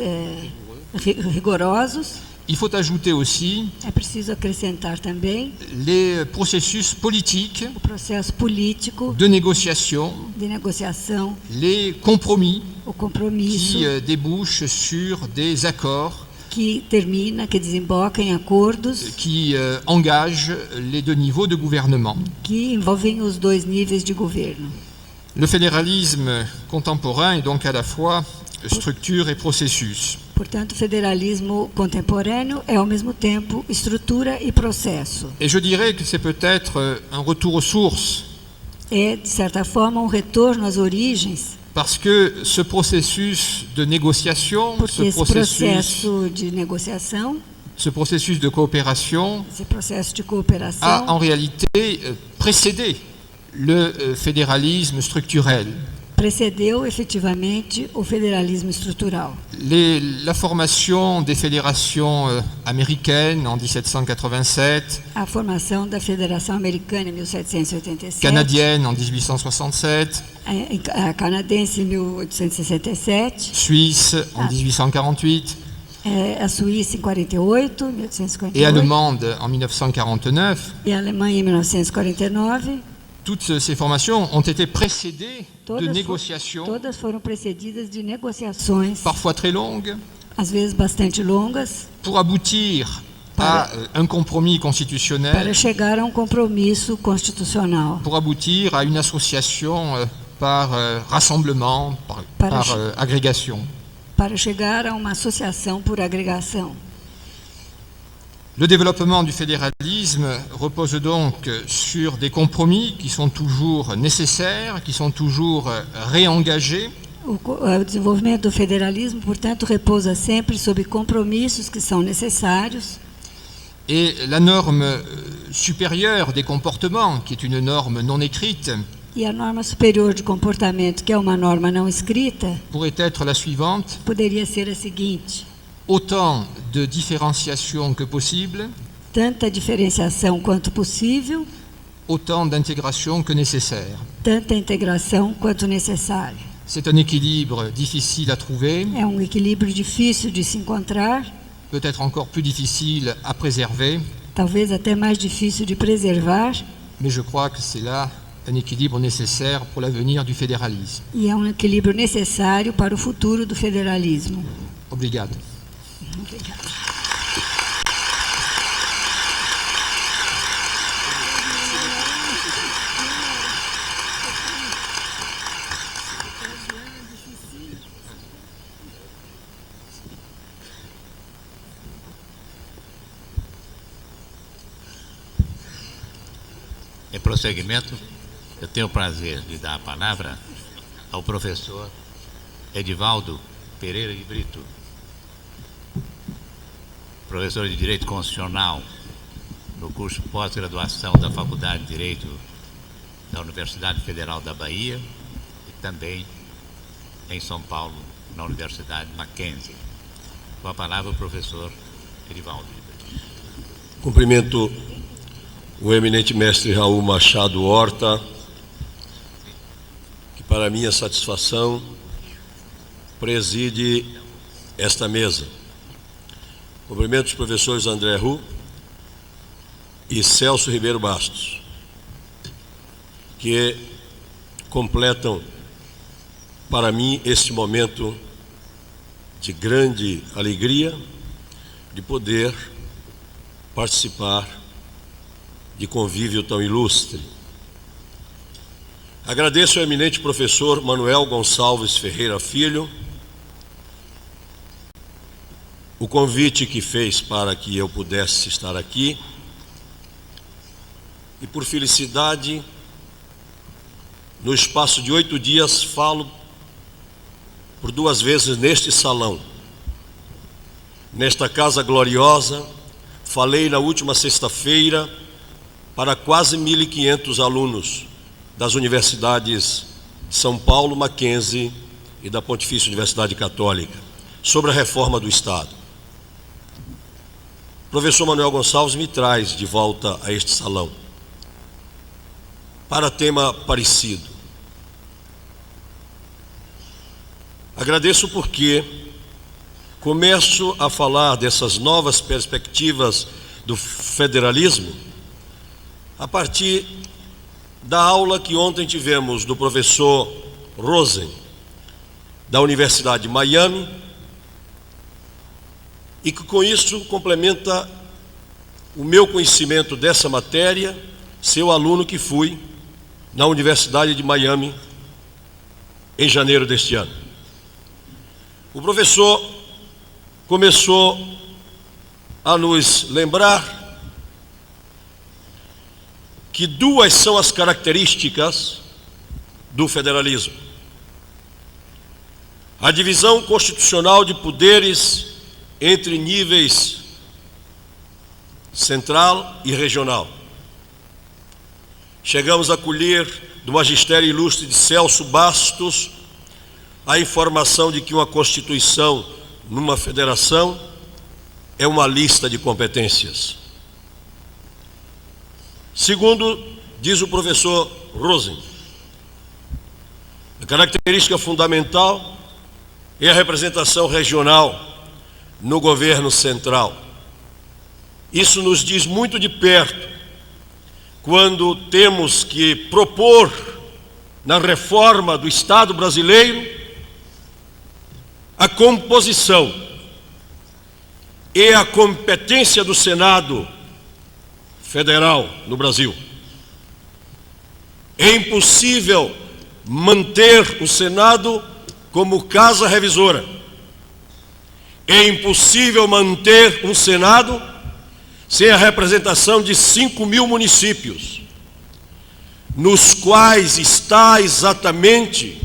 Speaker 4: rigorosos.
Speaker 3: il faut ajouter aussi
Speaker 4: É preciso acrescentar também
Speaker 3: les processus politiques
Speaker 4: o processo político
Speaker 3: de négociation,
Speaker 4: de negociação,
Speaker 3: les compromis
Speaker 4: o compromisso
Speaker 3: qui débouchent sur des accords
Speaker 4: que desemboca em acordos
Speaker 3: qui engagent les deux niveaux de gouvernement.
Speaker 4: que envolvem os dois níveis de governo.
Speaker 3: Le fédéralisme contemporain est donc à la fois structure et processus.
Speaker 4: Portanto, o federalismo contemporâneo é ao mesmo tempo estrutura e processo.
Speaker 3: Et je dirais que c'est peut-être un retour aux sources,
Speaker 4: É, de certa forma, um retorno às origens,
Speaker 3: parce que ce processus de négociation,
Speaker 4: porque esse processo de negociação,
Speaker 3: ce processus de coopération
Speaker 4: esse processo de
Speaker 3: a
Speaker 4: cooperação,
Speaker 3: en réalité précédé le fédéralisme structurel.
Speaker 4: precedeu efetivamente o federalismo estrutural.
Speaker 3: La formation des fédérations américaines en 1787,
Speaker 4: A formação da Federação Americana em 1787,
Speaker 3: canadienne en 1867,
Speaker 4: a canadense em 1867,
Speaker 3: suisse en 1848
Speaker 4: a Suíça em 48,
Speaker 3: et
Speaker 4: 1848,
Speaker 3: allemande en 1949,
Speaker 4: e a Alemanha em 1949.
Speaker 3: toutes ces formations ont été précédées de
Speaker 4: Todas
Speaker 3: négociations,
Speaker 4: foram precedidas de negociações,
Speaker 3: parfois très longues,
Speaker 4: às vezes bastante longas,
Speaker 3: pour aboutir à un compromis constitutionnel,
Speaker 4: para chegar a um compromisso constitucional,
Speaker 3: pour aboutir à une association par rassemblement, par agrégation.
Speaker 4: para chegar a uma associação por agregação.
Speaker 3: Le développement du fédéralisme repose donc sur des compromis qui sont toujours nécessaires, qui sont toujours réengagés.
Speaker 4: O desenvolvimento do federalismo, portanto, repousa sempre sobre compromissos que são necessários.
Speaker 3: Et la norme supérieure des comportements, qui est une norme non écrite,
Speaker 4: E a norma superior de comportamento, que é uma norma não escrita,
Speaker 3: pourrait être la suivante:
Speaker 4: poderia ser a seguinte:
Speaker 3: autant de différenciation que possible,
Speaker 4: Tanta diferenciação quanto possível,
Speaker 3: autant d'intégration que nécessaire.
Speaker 4: tanta integração quanto necessário.
Speaker 3: C'est un équilibre difficile à trouver,
Speaker 4: É um equilíbrio difícil de se encontrar,
Speaker 3: peut-être encore plus difficile à préserver,
Speaker 4: talvez até mais difícil de preservar,
Speaker 3: mais je crois que c'est là un équilibre nécessaire pour l'avenir du fédéralisme.
Speaker 4: e é um equilíbrio necessário para o futuro do federalismo.
Speaker 3: Obrigado.
Speaker 4: Obrigada.
Speaker 2: Em prosseguimento, eu tenho o prazer de dar a palavra ao professor Edivaldo Pereira de Brito, professor de Direito Constitucional no curso pós-graduação da Faculdade de Direito da Universidade Federal da Bahia e também em São Paulo, na Universidade Mackenzie. Com a palavra o professor Edivaldo de Brito.
Speaker 5: Cumprimento o eminente mestre Raul Machado Horta, que para minha satisfação preside esta mesa. Cumprimento os professores André Ru e Celso Ribeiro Bastos, que completam para mim este momento de grande alegria de poder participar de convívio tão ilustre. Agradeço ao eminente professor Manuel Gonçalves Ferreira Filho o convite que fez para que eu pudesse estar aqui e, por felicidade, no espaço de 8 dias falo por 2 vezes neste salão, nesta casa gloriosa. Falei na última sexta-feira para quase 1.500 alunos das universidades de São Paulo, Mackenzie e da Pontifícia Universidade Católica, sobre a reforma do Estado. O professor Manuel Gonçalves me traz de volta a este salão para tema parecido. Agradeço porque começo a falar dessas novas perspectivas do federalismo a partir da aula que ontem tivemos do professor Rosen, da Universidade de Miami, e que com isso complementa o meu conhecimento dessa matéria, seu aluno que fui na Universidade de Miami em janeiro deste ano. O professor começou a nos lembrar que 2 são as características do federalismo: a divisão constitucional de poderes entre níveis central e regional. Chegamos a colher do magistério ilustre de Celso Bastos a informação de que uma Constituição numa federação é uma lista de competências. Segundo, diz o professor Rosen, a característica fundamental é a representação regional no governo central. Isso nos diz muito de perto quando temos que propor na reforma do Estado brasileiro a composição e a competência do Senado Federal no Brasil. É impossível manter o Senado como casa revisora. É impossível manter um Senado sem a representação de 5.000 municípios, nos quais está exatamente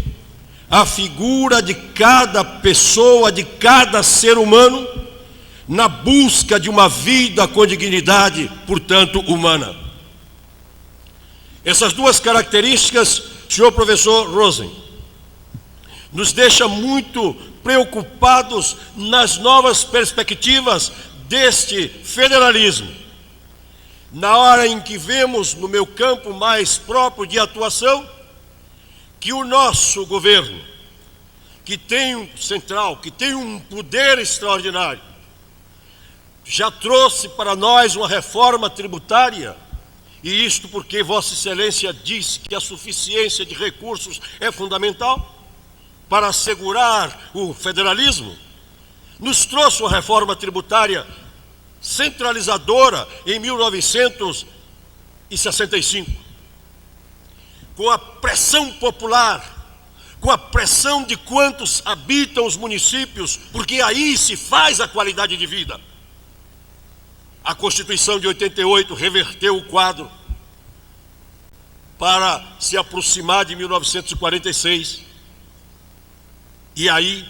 Speaker 5: a figura de cada pessoa, de cada ser humano, na busca de uma vida com dignidade, portanto, humana. Essas 2 características, senhor professor Rosen, nos deixa muito preocupados nas novas perspectivas deste federalismo. na hora em que vemos no meu campo mais próprio de atuação, que o nosso governo, que tem um central, que tem um poder extraordinário, já trouxe para nós uma reforma tributária, e isto porque Vossa Excelência disse que a suficiência de recursos é fundamental para assegurar o federalismo, nos trouxe uma reforma tributária centralizadora em 1965, com a pressão popular, com a pressão de quantos habitam os municípios, porque aí se faz a qualidade de vida. A Constituição de 88 reverteu o quadro para se aproximar de 1946, e aí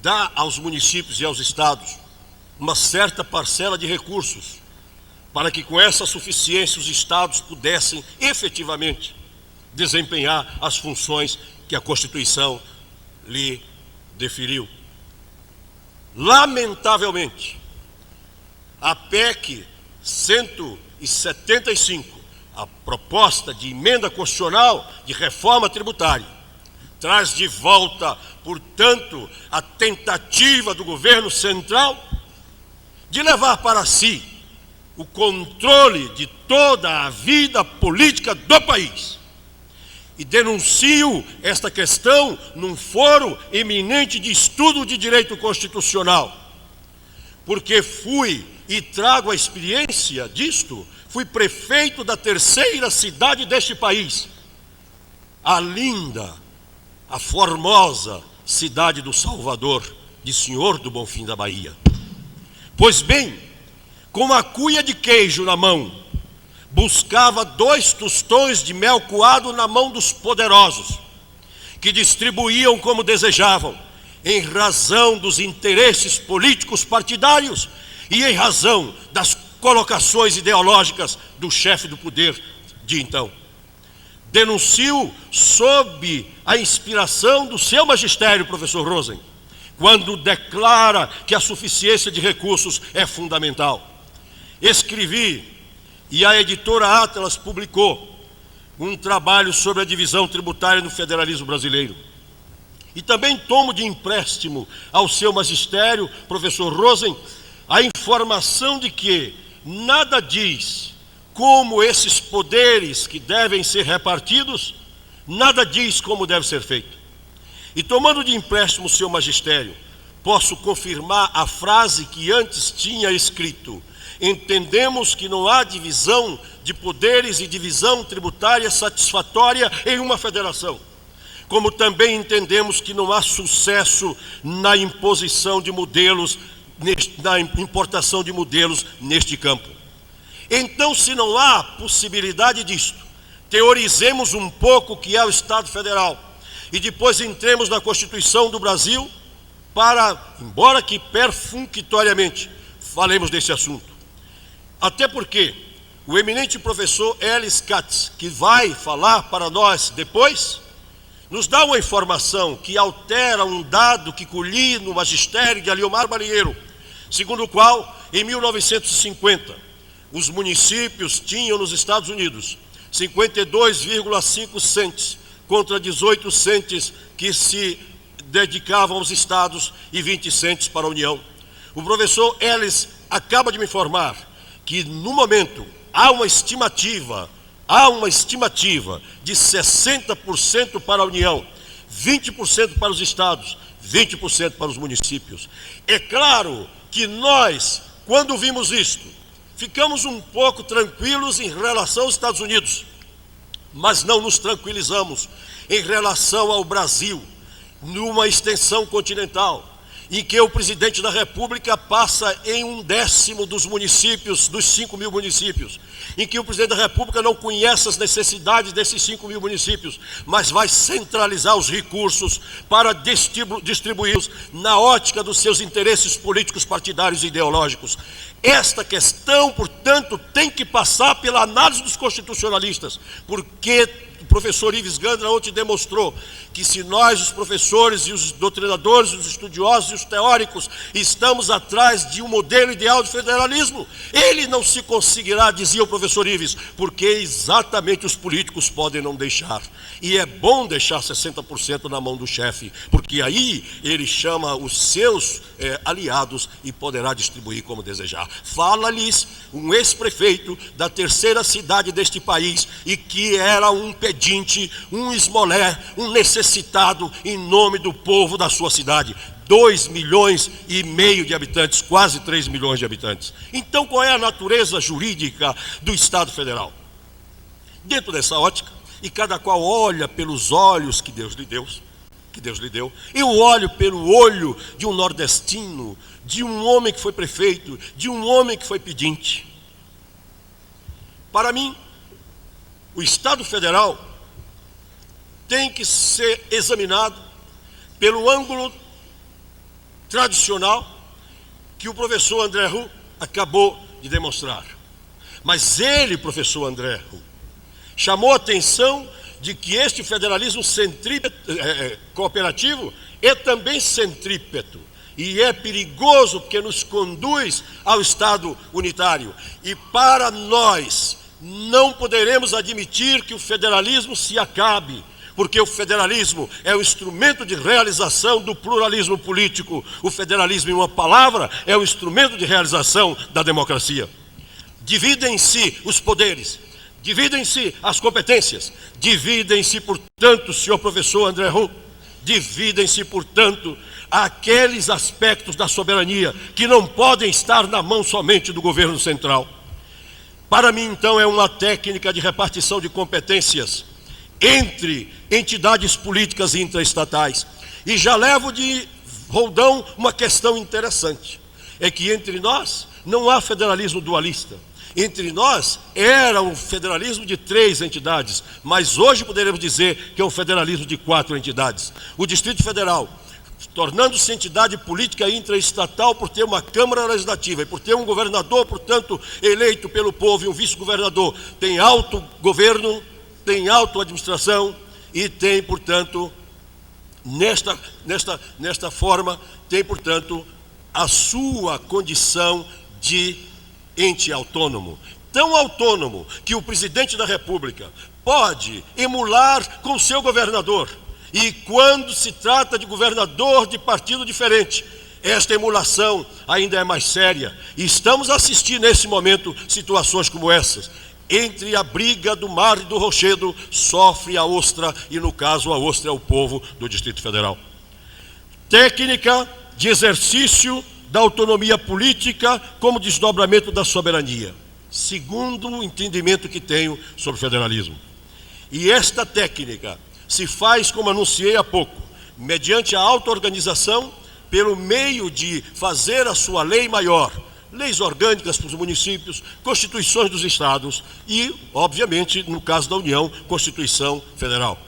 Speaker 5: dá aos municípios e aos estados uma certa parcela de recursos, para que com essa suficiência os estados pudessem efetivamente desempenhar as funções que a Constituição lhe deferiu. Lamentavelmente, a PEC 175, a proposta de emenda constitucional de reforma tributária, traz de volta, portanto, a tentativa do governo central de levar para si o controle de toda a vida política do país. E denuncio esta questão num fórum eminente de estudo de direito constitucional, porque fui e trago a experiência disto, fui prefeito da terceira cidade deste país, a linda, a formosa cidade do Salvador, de Senhor do Bonfim da Bahia. Pois bem, com uma cuia de queijo na mão, buscava 2 tostões de mel coado na mão dos poderosos, que distribuíam como desejavam, em razão dos interesses políticos partidários e em razão das colocações ideológicas do chefe do poder de então. Denuncio sob a inspiração do seu magistério, professor Rosen, quando declara que a suficiência de recursos é fundamental. Escrevi, e a editora Atlas publicou, um trabalho sobre a divisão tributária no federalismo brasileiro. E também tomo de empréstimo ao seu magistério, professor Rosen, a informação de que nada diz como esses poderes que devem ser repartidos, nada diz como deve ser feito. E tomando de empréstimo o seu magistério, posso confirmar a frase que antes tinha escrito: entendemos que não há divisão de poderes e divisão tributária satisfatória em uma federação, como também entendemos que não há sucesso na imposição de modelos, na importação de modelos neste campo. Então, se não há possibilidade disto, teorizemos um pouco o que é o Estado Federal e depois entremos na Constituição do Brasil para, embora que perfunctoriamente, falemos desse assunto. Até porque o eminente professor Ellis Katz, que vai falar para nós depois, nos dá uma informação que altera um dado que colhi no magistério de Aliomar Marinheiro, segundo o qual, em 1950, os municípios tinham nos Estados Unidos 52,5 centes contra 18 centes que se dedicavam aos estados e 20 centes para a União. O professor Ellis acaba de me informar que no momento há uma estimativa de 60% para a União, 20% para os estados, 20% para os municípios. É claro que nós, quando vimos isto, ficamos um pouco tranquilos em relação aos Estados Unidos, mas não nos tranquilizamos em relação ao Brasil, numa extensão continental, em que o presidente da República passa em 1/10 dos municípios, dos 5.000 municípios, em que o presidente da República não conhece as necessidades desses 5.000 municípios, mas vai centralizar os recursos para distribuí-los na ótica dos seus interesses políticos, partidários e ideológicos. Esta questão, portanto, tem que passar pela análise dos constitucionalistas, porque o professor Ives Gandra ontem demonstrou que se nós, os professores e os doutrinadores, os estudiosos e os teóricos, estamos atrás de um modelo ideal de federalismo, ele não se conseguirá, dizia o professor Ives, porque exatamente os políticos podem não deixar. E é bom deixar 60% na mão do chefe, porque aí ele chama os seus aliados e poderá distribuir como desejar. Fala-lhes um ex-prefeito da terceira cidade deste país e que era um pedinte, um esmolé, um necessitado em nome do povo da sua cidade. 2,5 milhões de habitantes, quase 3 milhões de habitantes. Então, qual é a natureza jurídica do Estado Federal? Dentro dessa ótica, e cada qual olha pelos olhos que Deus lhe deu, eu olho pelo olho de um nordestino, de um homem que foi prefeito, de um homem que foi pedinte. Para mim, o Estado Federal tem que ser examinado pelo ângulo tradicional que o professor André Roux acabou de demonstrar. Mas ele, professor André Roux, chamou a atenção de que este federalismo cooperativo é também centrípeto e é perigoso porque nos conduz ao Estado unitário. E para nós não poderemos admitir que o federalismo se acabe, porque o federalismo é o instrumento de realização do pluralismo político. O federalismo, em uma palavra, é o instrumento de realização da democracia. Dividem-se os poderes, dividem-se as competências, dividem-se, portanto, senhor professor André Roux, dividem-se, portanto, aqueles aspectos da soberania que não podem estar na mão somente do governo central. Para mim, então, é uma técnica de repartição de competências entre entidades políticas e intraestatais. E já levo de roldão uma questão interessante. É que entre nós não há federalismo dualista. Entre nós era um federalismo de 3 entidades, mas hoje poderemos dizer que é um federalismo de 4 entidades. O Distrito Federal, tornando-se entidade política intraestatal por ter uma Câmara Legislativa e por ter um governador, portanto, eleito pelo povo, e um vice-governador, tem autogoverno, tem autoadministração e tem, portanto, nesta forma, tem, portanto, a sua condição de ente autônomo. Tão autônomo que o presidente da República pode emular com seu governador. E quando se trata de governador de partido diferente, esta emulação ainda é mais séria. E estamos a assistir nesse momento situações como essas. Entre a briga do Mar e do Rochedo, sofre a ostra, e no caso a ostra é o povo do Distrito Federal. Técnica de exercício da autonomia política como desdobramento da soberania, segundo o entendimento que tenho sobre o federalismo. E esta técnica se faz, como anunciei há pouco, mediante a auto-organização, pelo meio de fazer a sua lei maior, leis orgânicas para os municípios, constituições dos estados e, obviamente, no caso da União, Constituição Federal.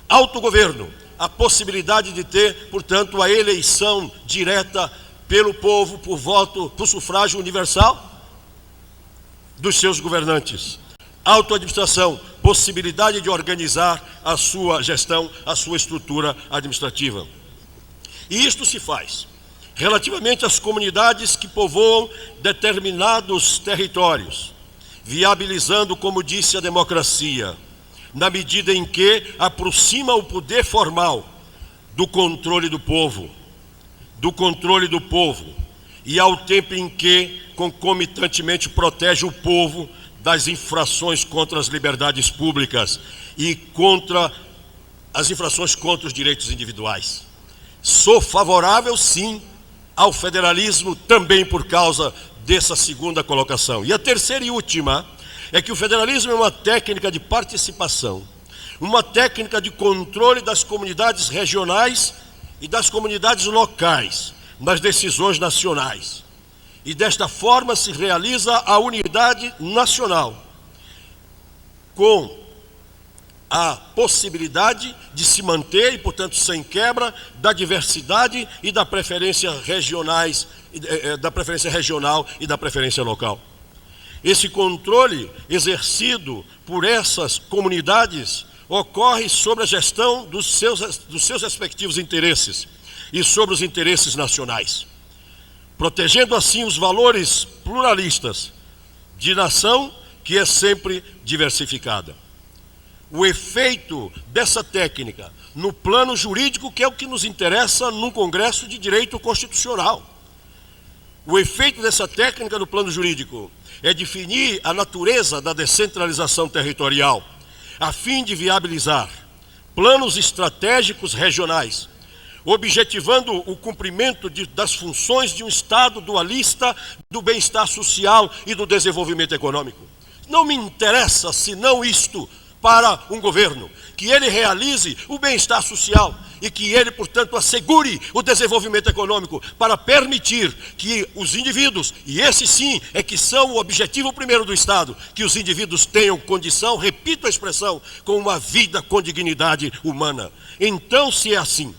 Speaker 5: Autogoverno, a possibilidade de ter, portanto, a eleição direta pelo povo, por voto, por sufrágio universal dos seus governantes. Autoadministração, possibilidade de organizar a sua gestão, a sua estrutura administrativa. E isto se faz relativamente às comunidades que povoam determinados territórios, viabilizando, como disse, a democracia, na medida em que aproxima o poder formal do controle do povo, e ao tempo em que, concomitantemente, protege o povo das infrações contra as liberdades públicas e contra as infrações contra os direitos individuais. Sou favorável, sim, ao federalismo, também por causa dessa segunda colocação. E a terceira e última é que o federalismo é uma técnica de participação, uma técnica de controle das comunidades regionais e das comunidades locais nas decisões nacionais. E desta forma se realiza a unidade nacional, com a possibilidade de se manter, e portanto sem quebra, da diversidade e da preferência regionais, da preferência regional e da preferência local. Esse controle exercido por essas comunidades ocorre sobre a gestão dos seus respectivos interesses e sobre os interesses nacionais, protegendo assim os valores pluralistas de nação que é sempre diversificada. O efeito dessa técnica no plano jurídico, que é o que nos interessa num Congresso de Direito Constitucional. O efeito dessa técnica no plano jurídico é definir a natureza da descentralização territorial, a fim de viabilizar planos estratégicos regionais, objetivando o cumprimento das funções de um Estado dualista do bem-estar social e do desenvolvimento econômico. Não me interessa senão isto para um governo, que ele realize o bem-estar social e que ele, portanto, assegure o desenvolvimento econômico para permitir que os indivíduos, e esse sim é que são o objetivo primeiro do Estado, que os indivíduos tenham condição, repito a expressão, com uma vida com dignidade humana. Então, se é assim,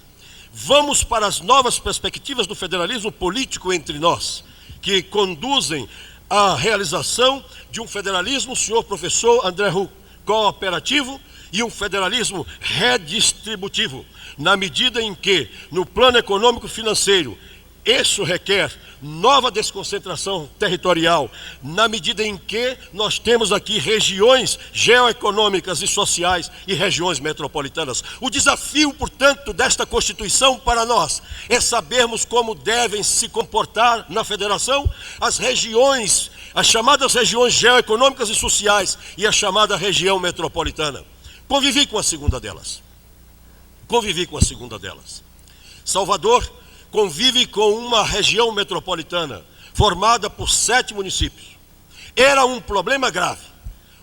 Speaker 5: vamos para as novas perspectivas do federalismo político entre nós, que conduzem à realização de um federalismo, senhor professor André Huck, cooperativo e um federalismo redistributivo, na medida em que, no plano econômico-financeiro, isso requer nova desconcentração territorial, na medida em que nós temos aqui regiões geoeconômicas e sociais e regiões metropolitanas. O desafio, portanto, desta Constituição para nós é sabermos como devem se comportar na federação as regiões, as chamadas regiões geoeconômicas e sociais e a chamada região metropolitana. Convivi com a segunda delas. Salvador convive com uma região metropolitana formada por 7 municípios. Era um problema grave.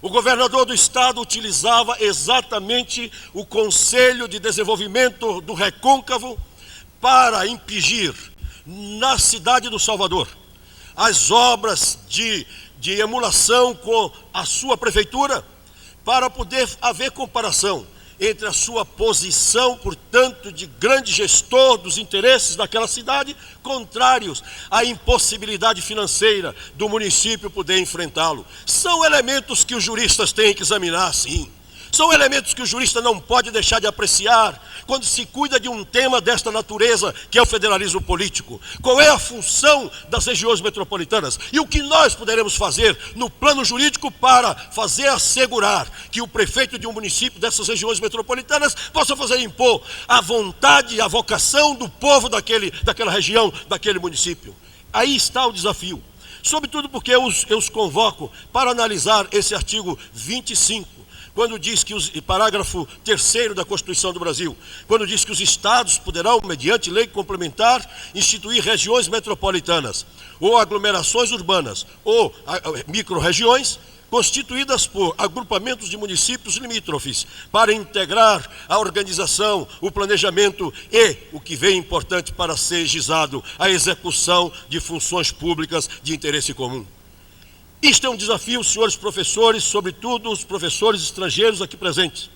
Speaker 5: O governador do estado utilizava exatamente o Conselho de Desenvolvimento do Recôncavo para impedir na cidade do Salvador as obras de emulação com a sua prefeitura, para poder haver comparação entre a sua posição, portanto, de grande gestor dos interesses daquela cidade, contrários à impossibilidade financeira do município poder enfrentá-lo. São elementos que os juristas têm que examinar, sim. São elementos que o jurista não pode deixar de apreciar quando se cuida de um tema desta natureza, que é o federalismo político. Qual é a função das regiões metropolitanas? E o que nós poderemos fazer no plano jurídico para fazer assegurar que o prefeito de um município dessas regiões metropolitanas possa fazer impor a vontade e a vocação do povo daquela região, daquele município. Aí está o desafio. Sobretudo porque eu os convoco para analisar esse artigo 25, quando diz que parágrafo 3º da Constituição do Brasil, quando diz que os estados poderão, mediante lei complementar, instituir regiões metropolitanas, ou aglomerações urbanas, ou micro-regiões, constituídas por agrupamentos de municípios limítrofes, para integrar a organização, o planejamento e, o que vem importante para ser gizado, a execução de funções públicas de interesse comum. Isto é um desafio, senhores professores, sobretudo os professores estrangeiros aqui presentes,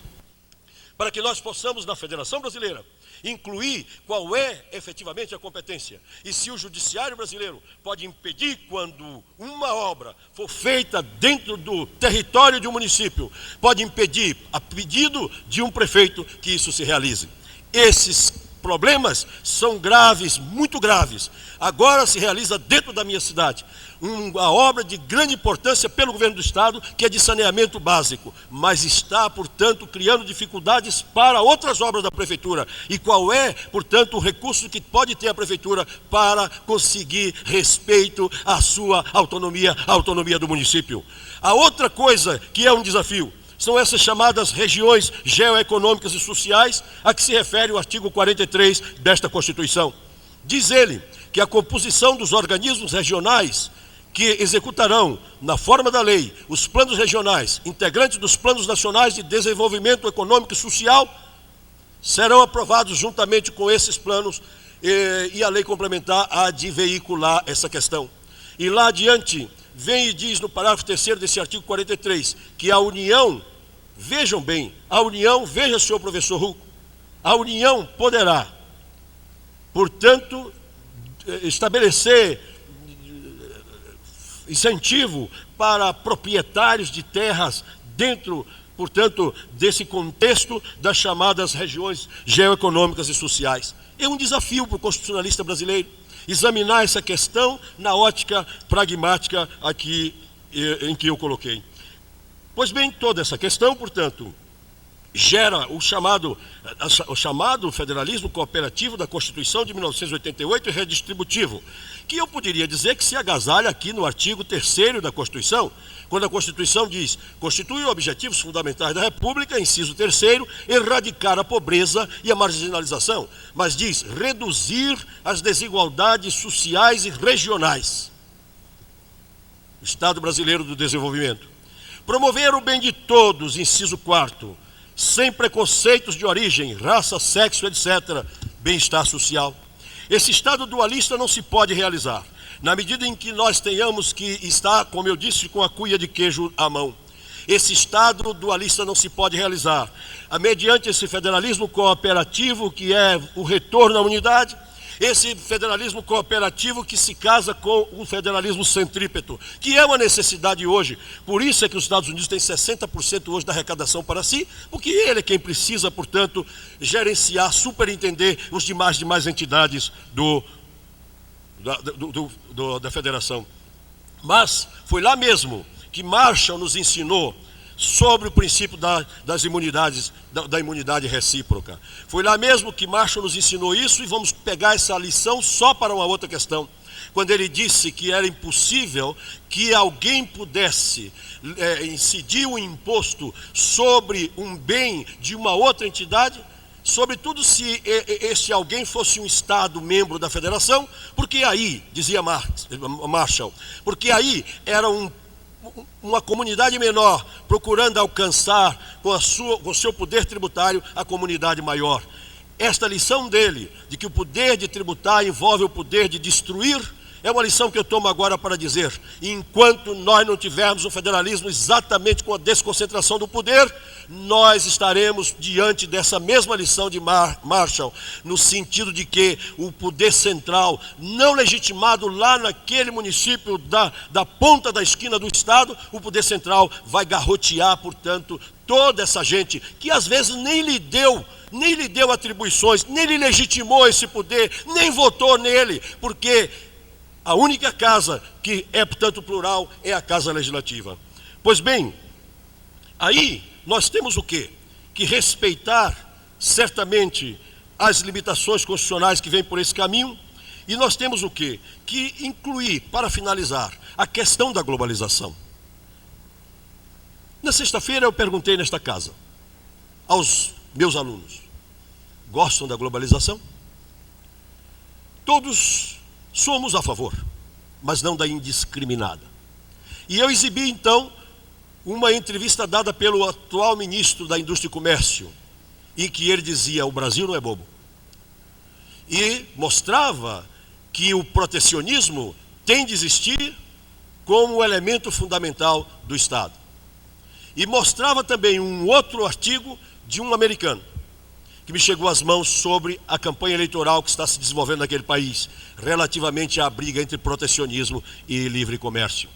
Speaker 5: para que nós possamos, na Federação Brasileira, incluir qual é efetivamente a competência. E se o Judiciário brasileiro pode impedir, quando uma obra for feita dentro do território de um município, pode impedir, a pedido de um prefeito, que isso se realize. Esses problemas são graves, muito graves. Agora se realiza dentro da minha cidade uma obra de grande importância pelo governo do estado, que é de saneamento básico, mas está, portanto, criando dificuldades para outras obras da prefeitura. E qual é, portanto, o recurso que pode ter a prefeitura para conseguir respeito à sua autonomia, à autonomia do município? A outra coisa que é um desafio são essas chamadas regiões geoeconômicas e sociais, a que se refere o artigo 43 desta Constituição. Diz ele que a composição dos organismos regionais que executarão, na forma da lei, os planos regionais, integrantes dos planos nacionais de desenvolvimento econômico e social, serão aprovados juntamente com esses planos, e a lei complementar há de veicular essa questão. E lá adiante, vem e diz no parágrafo 3º desse artigo 43, que a União, vejam bem, a União, veja, senhor professor Huck, a União poderá, portanto, estabelecer incentivo para proprietários de terras dentro, portanto, desse contexto das chamadas regiões geoeconômicas e sociais. É um desafio para o constitucionalista brasileiro examinar essa questão na ótica pragmática aqui em que eu coloquei. Pois bem, toda essa questão, portanto, gera o chamado federalismo cooperativo da Constituição de 1988 e redistributivo, que eu poderia dizer que se agasalha aqui no artigo 3º da Constituição, quando a Constituição diz: constitui objetivos fundamentais da República, inciso 3º, erradicar a pobreza e a marginalização, mas diz reduzir as desigualdades sociais e regionais. Estado Brasileiro do Desenvolvimento. Promover o bem de todos, inciso 4º, sem preconceitos de origem, raça, sexo, etc., bem-estar social. Esse Estado dualista não se pode realizar, na medida em que nós tenhamos que estar, como eu disse, com a cuia de queijo à mão. Esse Estado dualista não se pode realizar, mediante esse federalismo cooperativo, que é o retorno à unidade, esse federalismo cooperativo que se casa com o federalismo centrípeto, que é uma necessidade hoje. Por isso é que os Estados Unidos têm 60% hoje da arrecadação para si, porque ele é quem precisa, portanto, gerenciar, superintender os demais entidades da federação. Mas foi lá mesmo que Marshall nos ensinou sobre o princípio das imunidades, da imunidade recíproca. Foi lá mesmo que Marshall nos ensinou isso, e vamos pegar essa lição só para uma outra questão. Quando ele disse que era impossível que alguém pudesse incidir um imposto sobre um bem de uma outra entidade, sobretudo se esse alguém fosse um Estado membro da federação, porque aí, dizia Marshall, porque aí era uma comunidade menor procurando alcançar com o seu poder tributário a comunidade maior. Esta lição dele, de que o poder de tributar envolve o poder de destruir, é uma lição que eu tomo agora para dizer: enquanto nós não tivermos um federalismo exatamente com a desconcentração do poder, nós estaremos diante dessa mesma lição de Marshall, no sentido de que o poder central, não legitimado lá naquele município da ponta da esquina do Estado, o poder central vai garrotear, portanto, toda essa gente que às vezes nem lhe deu atribuições, nem lhe legitimou esse poder, nem votou nele, porque a única casa que é, portanto, plural é a Casa Legislativa. Pois bem, aí nós temos o quê? Que respeitar certamente as limitações constitucionais que vêm por esse caminho, e nós temos o quê? Que incluir, para finalizar, a questão da globalização. Na sexta-feira eu perguntei nesta casa aos meus alunos: gostam da globalização? Todos somos a favor, mas não da indiscriminada. E eu exibi então uma entrevista dada pelo atual ministro da Indústria e Comércio, em que ele dizia: o Brasil não é bobo. E mostrava que o protecionismo tem de existir como elemento fundamental do Estado. E mostrava também um outro artigo de um americano, que me chegou às mãos sobre a campanha eleitoral que está se desenvolvendo naquele país, relativamente à briga entre protecionismo e livre comércio.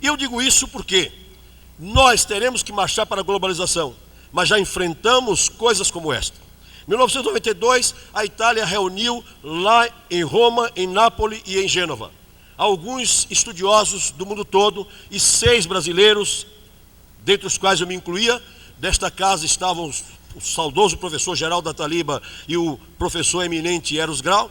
Speaker 5: E eu digo isso porque nós teremos que marchar para a globalização, mas já enfrentamos coisas como esta. Em 1992, a Itália reuniu lá em Roma, em Nápoles e em Gênova alguns estudiosos do mundo todo e 6 brasileiros, dentre os quais eu me incluía. Desta casa estavam o saudoso professor Geraldo Ataliba e o professor eminente Eros Grau,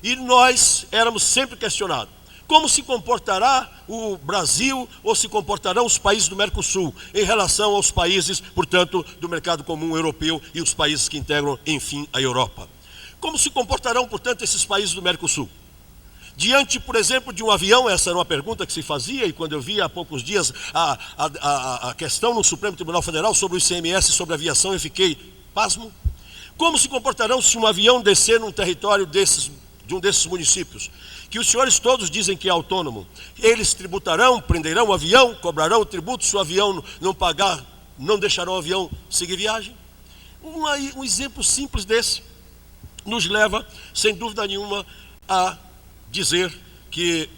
Speaker 5: e nós éramos sempre questionados: como se comportará o Brasil ou se comportarão os países do Mercosul em relação aos países, portanto, do mercado comum europeu e os países que integram, enfim, a Europa? Como se comportarão, portanto, esses países do Mercosul? Diante, por exemplo, de um avião, essa era uma pergunta que se fazia, e quando eu vi há poucos dias a questão no Supremo Tribunal Federal sobre o ICMS, sobre a aviação, eu fiquei pasmo. Como se comportarão se um avião descer num território de um desses municípios, que os senhores todos dizem que é autônomo? Eles tributarão, prenderão o avião, cobrarão o tributo, se o avião não pagar, não deixarão o avião seguir viagem? Um exemplo simples desse nos leva, sem dúvida nenhuma, a dizer que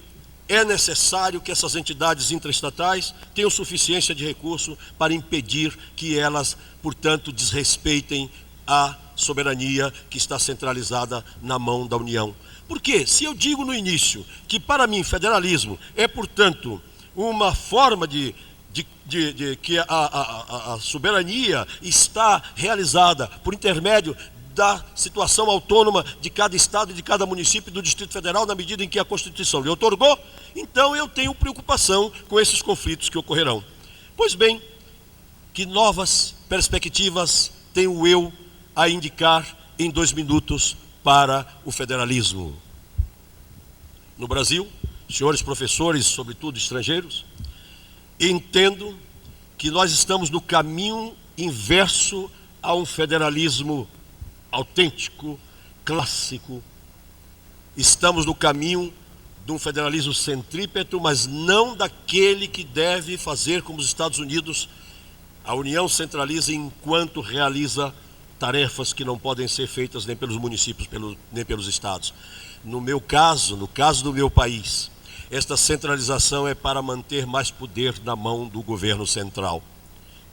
Speaker 5: é necessário que essas entidades intraestatais tenham suficiência de recurso para impedir que elas, portanto, desrespeitem a soberania que está centralizada na mão da União. Porque, se eu digo no início que, para mim, federalismo é, portanto, uma forma de que a soberania está realizada por intermédio da situação autônoma de cada estado e de cada município do Distrito Federal, na medida em que a Constituição lhe outorgou, então eu tenho preocupação com esses conflitos que ocorrerão. Pois bem, que novas perspectivas tenho eu a indicar em 2 minutos para o federalismo? No Brasil, senhores professores, sobretudo estrangeiros, entendo que nós estamos no caminho inverso a um federalismo autêntico, clássico. Estamos no caminho de um federalismo centrípeto, mas não daquele que deve fazer como os Estados Unidos. A União centraliza enquanto realiza tarefas que não podem ser feitas nem pelos municípios, nem pelos estados. No meu caso, no caso do meu país, esta centralização é para manter mais poder na mão do governo central.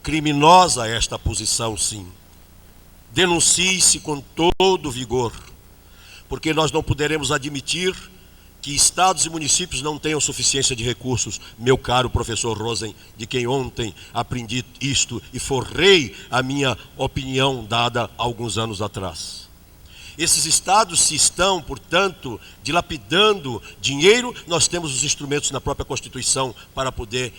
Speaker 5: Criminosa esta posição, sim. Denuncie-se com todo vigor, porque nós não poderemos admitir que estados e municípios não tenham suficiência de recursos, meu caro professor Rosen, de quem ontem aprendi isto e forrei a minha opinião dada alguns anos atrás. Esses estados, se estão, portanto, dilapidando dinheiro, nós temos os instrumentos na própria Constituição para poder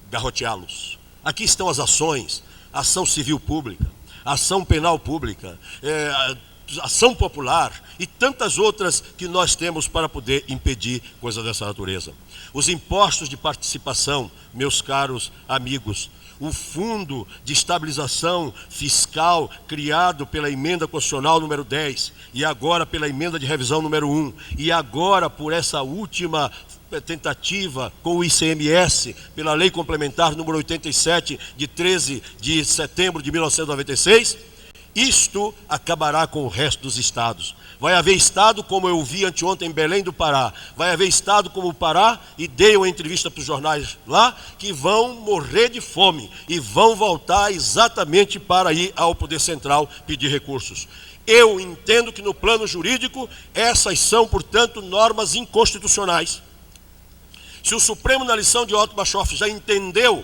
Speaker 5: garroteá-los. Aqui estão as ações, ação civil pública, ação penal pública, ação popular e tantas outras que nós temos para poder impedir coisa dessa natureza. Os impostos de participação, meus caros amigos, o Fundo de Estabilização Fiscal criado pela Emenda Constitucional número 10 e agora pela Emenda de Revisão número 1 e agora por essa última tentativa com o ICMS pela Lei Complementar número 87 de 13 de setembro de 1996, isto acabará com o resto dos estados. Vai haver estado, como eu vi anteontem em Belém do Pará, vai haver estado como o Pará, e dei uma entrevista para os jornais lá, que vão morrer de fome e vão voltar exatamente para ir ao Poder Central pedir recursos. Eu entendo que no plano jurídico, essas são, portanto, normas inconstitucionais. Se o Supremo, na lição de Otto Bachoff, já entendeu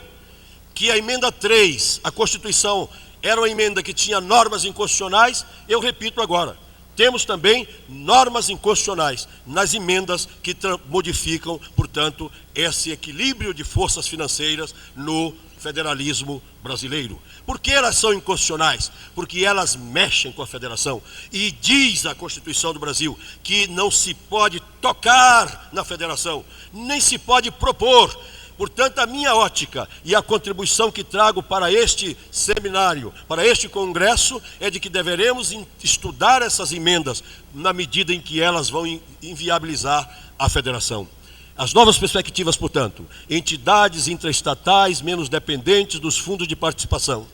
Speaker 5: que a emenda 3, a Constituição, era uma emenda que tinha normas inconstitucionais, eu repito agora, temos também normas inconstitucionais nas emendas que modificam, portanto, esse equilíbrio de forças financeiras no federalismo brasileiro. Por que elas são inconstitucionais? Porque elas mexem com a federação. E diz a Constituição do Brasil que não se pode tocar na federação, nem se pode propor. Portanto, a minha ótica e a contribuição que trago para este seminário, para este congresso, é de que deveremos estudar essas emendas na medida em que elas vão inviabilizar a federação. As novas perspectivas, portanto, entidades intraestatais menos dependentes dos fundos de participação,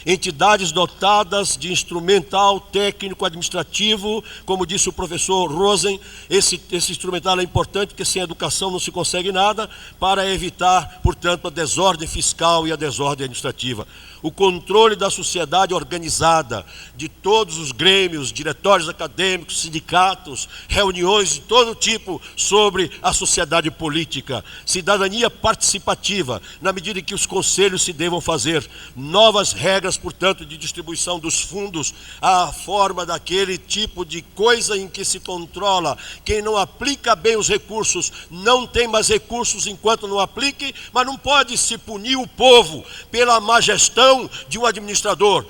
Speaker 5: entidades dotadas de instrumental técnico administrativo, como disse o professor Rosen, esse instrumental é importante porque sem educação não se consegue nada, para evitar, portanto, a desordem fiscal e a desordem administrativa. O controle da sociedade organizada, de todos os grêmios, diretórios acadêmicos, sindicatos, reuniões de todo tipo sobre a sociedade política. Cidadania participativa, na medida em que os conselhos se devam fazer. Novas regras, portanto, de distribuição dos fundos, a forma daquele tipo de coisa em que se controla. Quem não aplica bem os recursos não tem mais recursos enquanto não aplique, mas não pode se punir o povo pela má gestão de um administrador.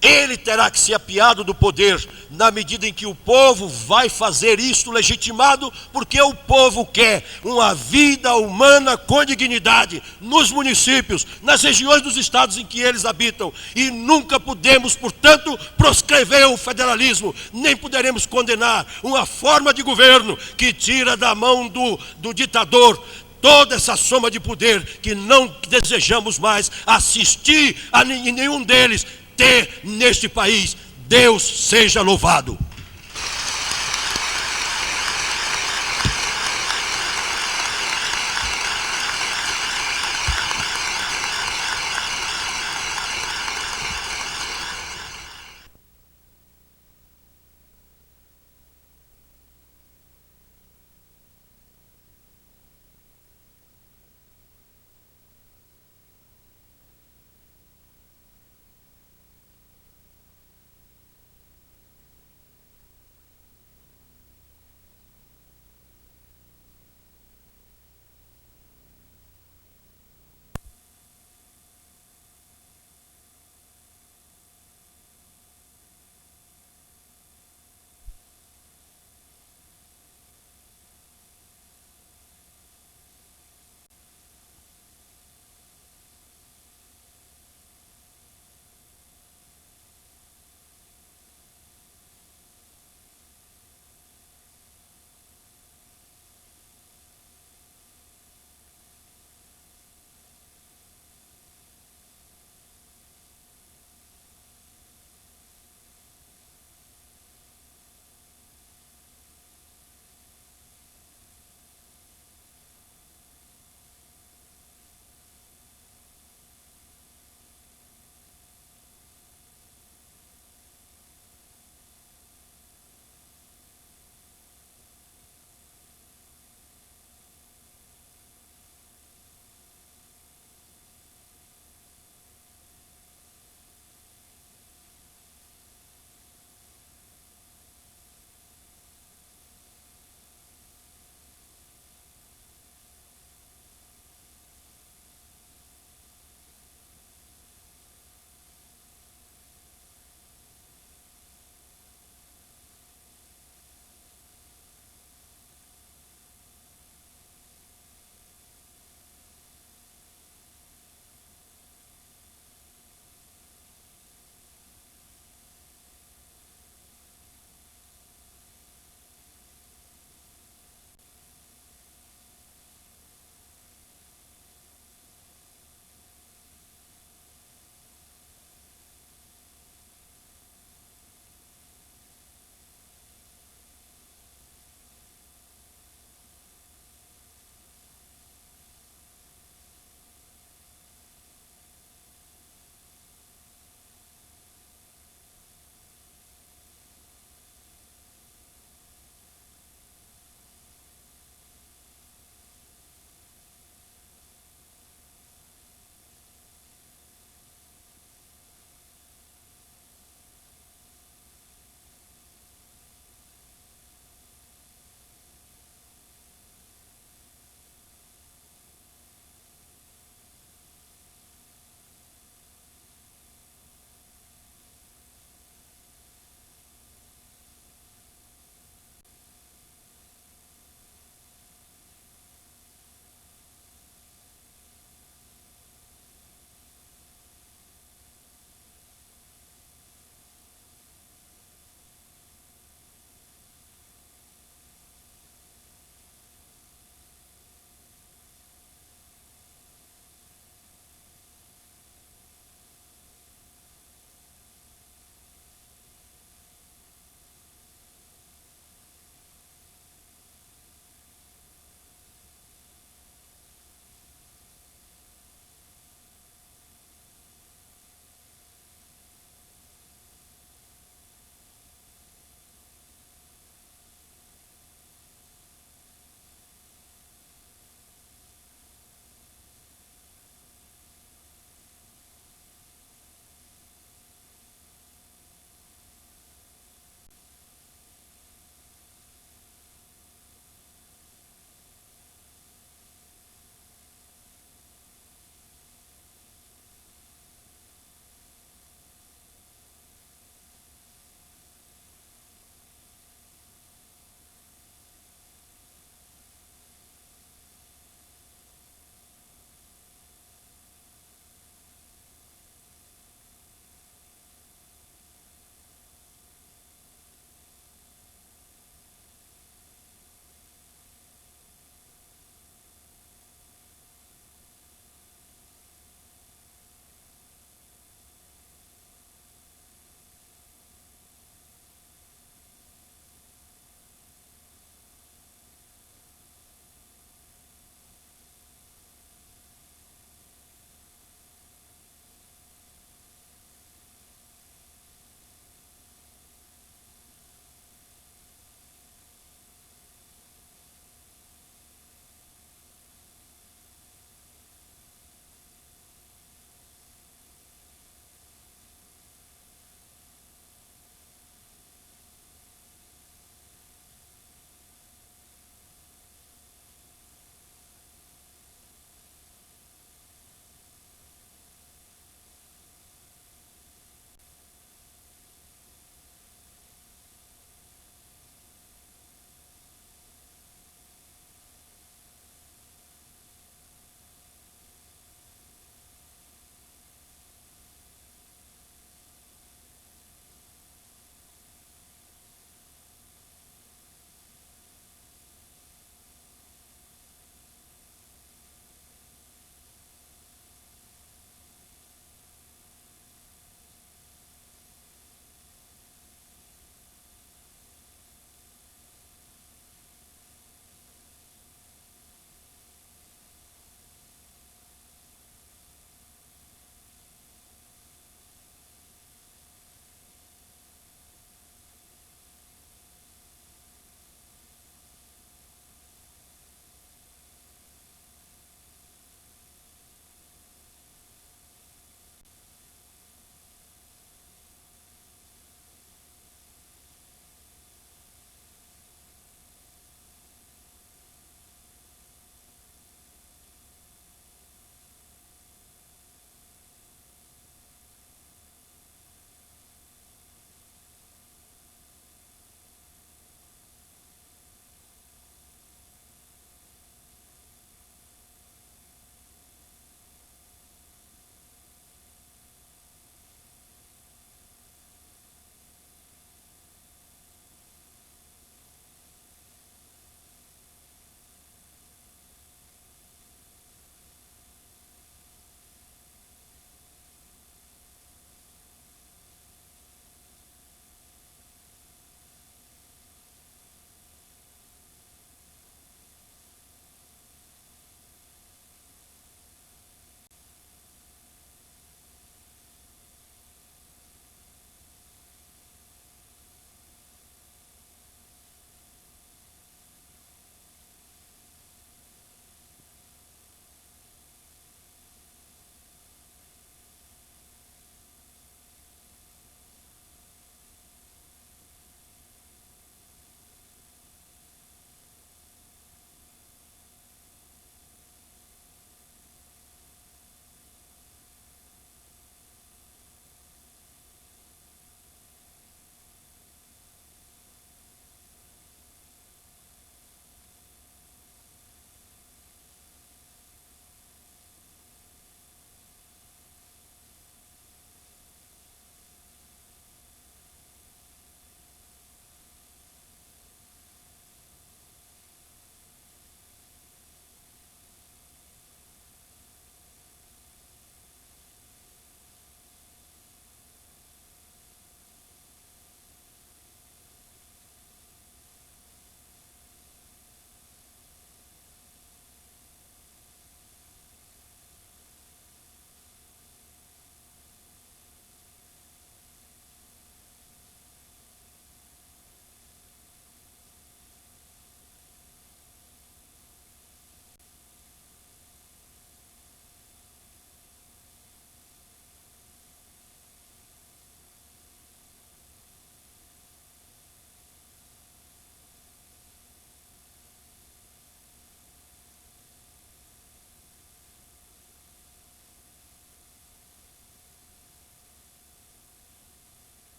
Speaker 5: Ele terá que ser apiado do poder na medida em que o povo vai fazer isto legitimado, porque o povo quer uma vida humana com dignidade nos municípios, nas regiões dos estados em que eles habitam, e nunca podemos, portanto, proscrever o federalismo, nem poderemos condenar uma forma de governo que tira da mão do ditador toda essa soma de poder que não desejamos mais assistir a nenhum deles ter neste país. Deus seja louvado.